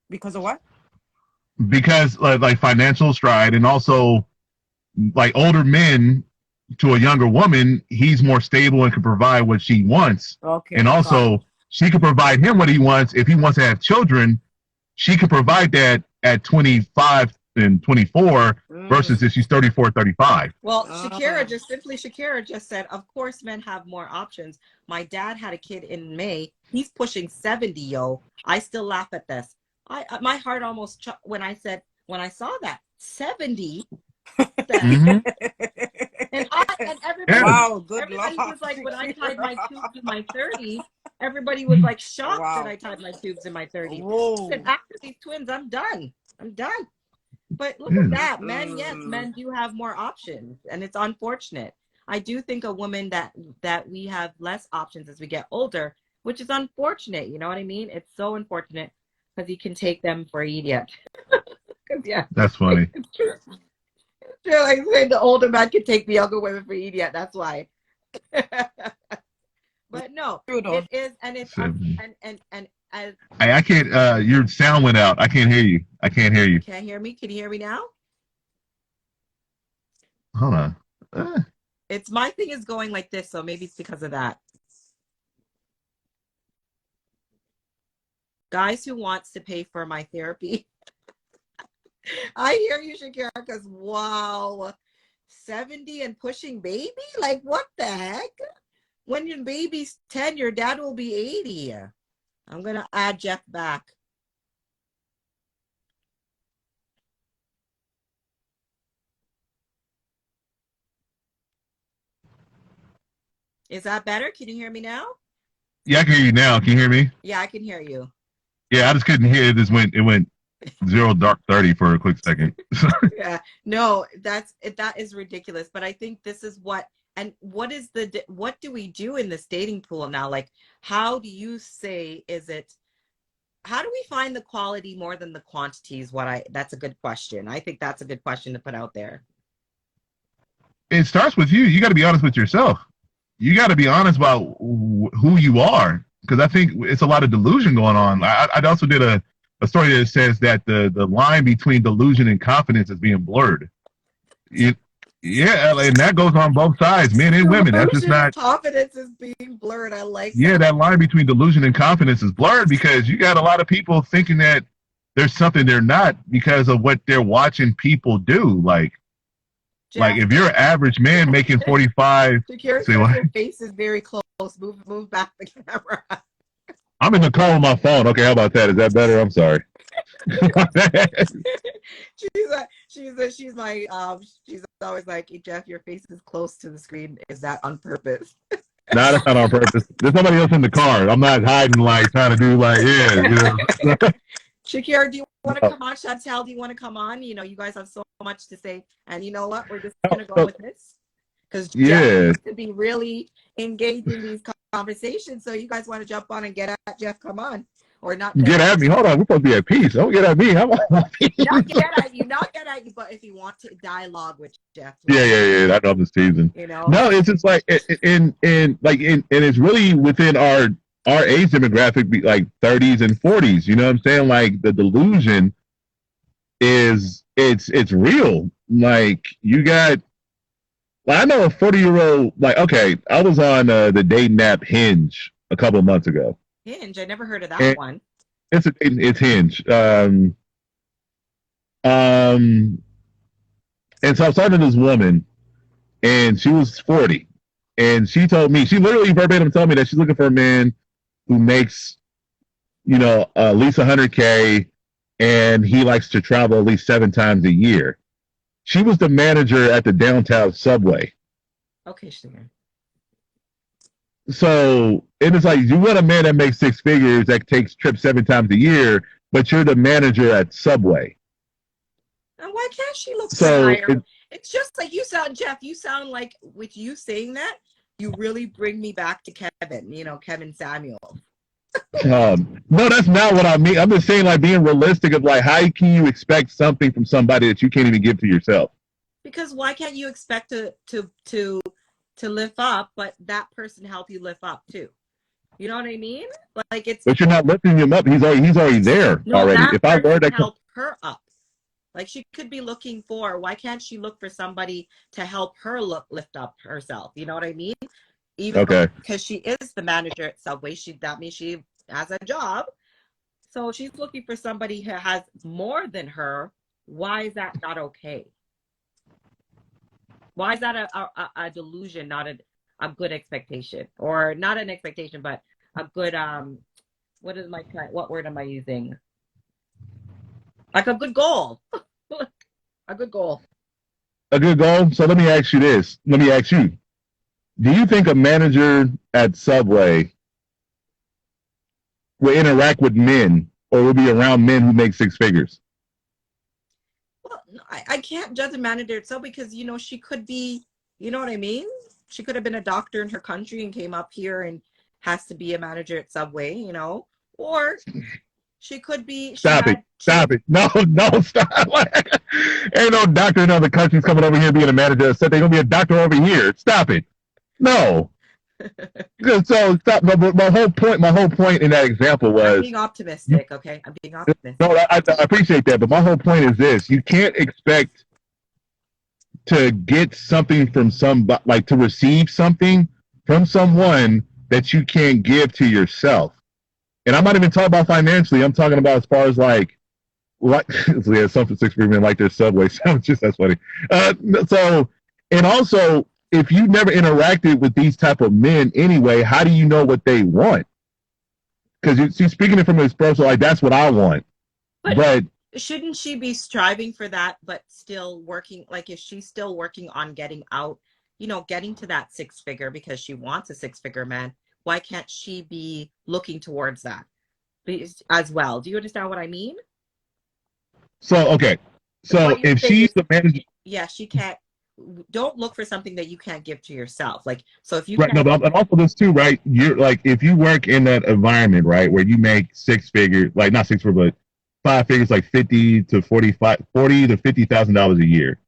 what? because like financial stride, and also like older men to a younger woman, he's more stable and can provide what she wants. And Okay, got also, she can provide him what he wants. If he wants to have children, she can provide that at 25 and 24 it. versus if she's 34, 35. well, Ah. Shakira just said, of course, men have more options. My dad had a kid in May. He's pushing 70, yo. I still laugh at this. My heart almost when I saw that 70. That Mm-hmm. and Yeah, Wow, good luck, everybody was like, when I tied Shakira. my tubes in my 30s, everybody was like shocked that Wow. I tied my tubes in my 30s. And Whoa. after these twins, I'm done. I'm done. But look at yeah, that. Men, yes, Mm-mm. men do have more options, and it's unfortunate. I do think a woman that we have less options as we get older, which is unfortunate. You know what I mean? It's so unfortunate because you can take them for an idiot. Because yeah, that's funny. it's true. True, like saying the older man can take the younger women for idiot. That's why. But no, True though. it is, and it's So, and as I can't. Your sound went out. I can't hear you. I can't hear you. can't hear me. Can you hear me now? Hold on. It's my thing is going like this, so maybe it's because of that. Guys who wants to pay for my therapy. I hear you, Shakira, because wow, 70 and pushing baby? Like what the heck? When your baby's 10, your dad will be 80. I'm gonna add Jeff back. Is that better? Can you hear me now? Yeah, I can hear you now. Can you hear me? Yeah, I can hear you. Yeah, I just couldn't hear it. It went zero dark 30 for a quick second. Yeah, no, that is ridiculous. But I think this is what do we do in this dating pool now? Like, how do you say how do we find the quality more than the quantities? That's a good question. I think that's a good question to put out there. It starts with you. You got to be honest with yourself. You got to be honest about who you are, because I think it's a lot of delusion going on. I also did a story that says that the line between delusion and confidence is being blurred. It, yeah, and that goes on both sides, men and women. That's just Delusion and not. confidence is being blurred. I like Yeah, that. that line between delusion and confidence is blurred because you got a lot of people thinking that there's something they're not because of what they're watching people do. Like Jeff, if you're an average man making 45, Shakira say says what? your face is very close. Move back the camera. I'm in the car with my phone. Okay, how about that? Is that better? I'm sorry. She's always like, hey, Jeff, your face is close to the screen. Is that on purpose? No, that's not on purpose. There's somebody else in the car. I'm not hiding, like trying to do, like, yeah, Shakira, do you want to No. come on? Chantel, do you want to come on? You know, you guys have so much to say. And you know what? We're just going to go with this because Jeff Yeah, seems to be really engaged in these conversations. So you guys want to jump on and get at Jeff? Come on. Or not get get at at me. Hold on, we're supposed to be at peace. Don't get at me. I'm on peace. not get at you, but if you want to dialogue with Jeff, Yeah. I know I'm just teasing. you know, No, it's just like and it's really within our age demographic, like 30s and 40s. You know what I'm saying? Like the delusion is it's real. Like you got. Like, I know a 40-year-old. Like, okay, I was on the dating app Hinge a couple of months ago. Hinge. I never heard of that And one. it's Hinge. Um, and so I was talking to this woman, and she was 40, and she told me, she literally verbatim told me that she's looking for a man who makes, at least 100K, and he likes to travel at least 7 times a year. She was the manager at the downtown subway. Okay, sure. So it is like you want a man that makes 6 figures that takes trips 7 times a year, but you're the manager at Subway. And why can't she look for So higher? It's just like you sound, Jeff. You sound like with you saying that, you really bring me back to Kevin. You know, Kevin Samuel. No, that's not what I mean. I'm just saying, like, being realistic of like, how can you expect something from somebody that you can't even give to yourself? Because why can't you expect to lift up, but that person help you lift up too? You know what I mean? Like it's But you're not lifting him up. He's already there no, already. that If I were person to, help her up. Like she could be looking for, why can't she look for somebody to help her lift up herself? You know what I mean? Even though okay, because she is the manager at Subway, that means she has a job. So she's looking for somebody who has more than her. Why is that not okay? Why is that a delusion, not a good expectation? Or not an expectation, but a good what word am I using? Like a good goal. A good goal. a good goal. So let me ask you this. Let me ask you: do you think a manager at Subway will interact with men or will be around men who make six figures? Well, I can't judge a manager itself because she could be, you know what I mean? She could have been a doctor in her country and came up here and has to be a manager at Subway, or she could be Stop it. Stop it. No, no, stop. Ain't no doctor in other countries coming over here being a manager. Said they're going to be a doctor over here. Stop it. No. So stop. My whole point in that example I'm was, being optimistic, okay? I'm being optimistic. no, I appreciate that. But my whole point is this: you can't expect to get something from somebody, like to receive something from someone that you can't give to yourself. And I'm not even talking about financially. I'm talking about as far as like yeah, some six figure men like their Subway sandwiches. That's funny. So, and also, if you never interacted with these type of men anyway, how do you know what they want? Because you see, speaking it from an expression, like that's what I want. But shouldn't she be striving for that, but still working? Like, if she's still working on getting out, getting to that six figure because she wants a six figure man, why can't she be looking towards that as well? Do you understand what I mean? so okay, so if she's the manager, yeah, she can't. Don't look for something that you can't give to yourself. Like, so if you right? No, can't, but also this too, right? You're like, if you work in that environment, right, where you make six figures, like not six figures, but five figures, like 40 to $50,000 a year.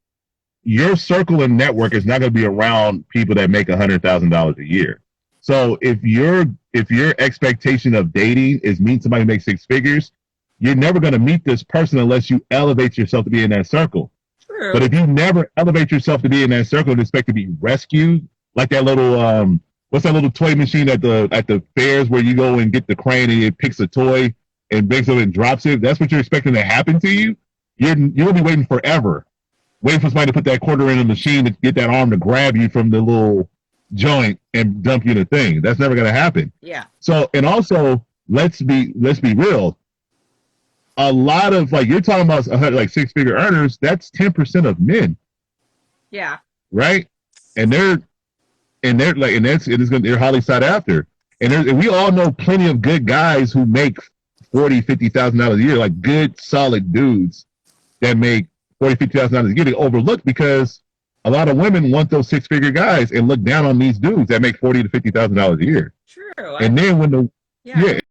Your circle and network is not going to be around people that make $100,000 a year. So if your expectation of dating is meet somebody who makes six figures, you're never going to meet this person unless you elevate yourself to be in that circle. true. But if you never elevate yourself to be in that circle and expect to be rescued, like that little what's that little toy machine at the fairs where you go and get the crane and it picks a toy and breaks it and drops it, that's what you're expecting to happen to you. You'll be waiting forever, waiting for somebody to put that quarter in the machine to get that arm to grab you from the little joint and dump you in the thing. That's never going to happen. Yeah. So, and also, let's be real. A lot of, like, you're talking about like six figure earners. That's 10% of men. Yeah. Right. And they're like, and they're highly sought after. And we all know plenty of good guys who make $40,000-$50,000 a year, like good solid dudes that make $40,000-$50,000 a year. They overlooked because a lot of women want those six figure guys and look down on these dudes that make $40,000 to $50,000 a year. True. And then when yeah,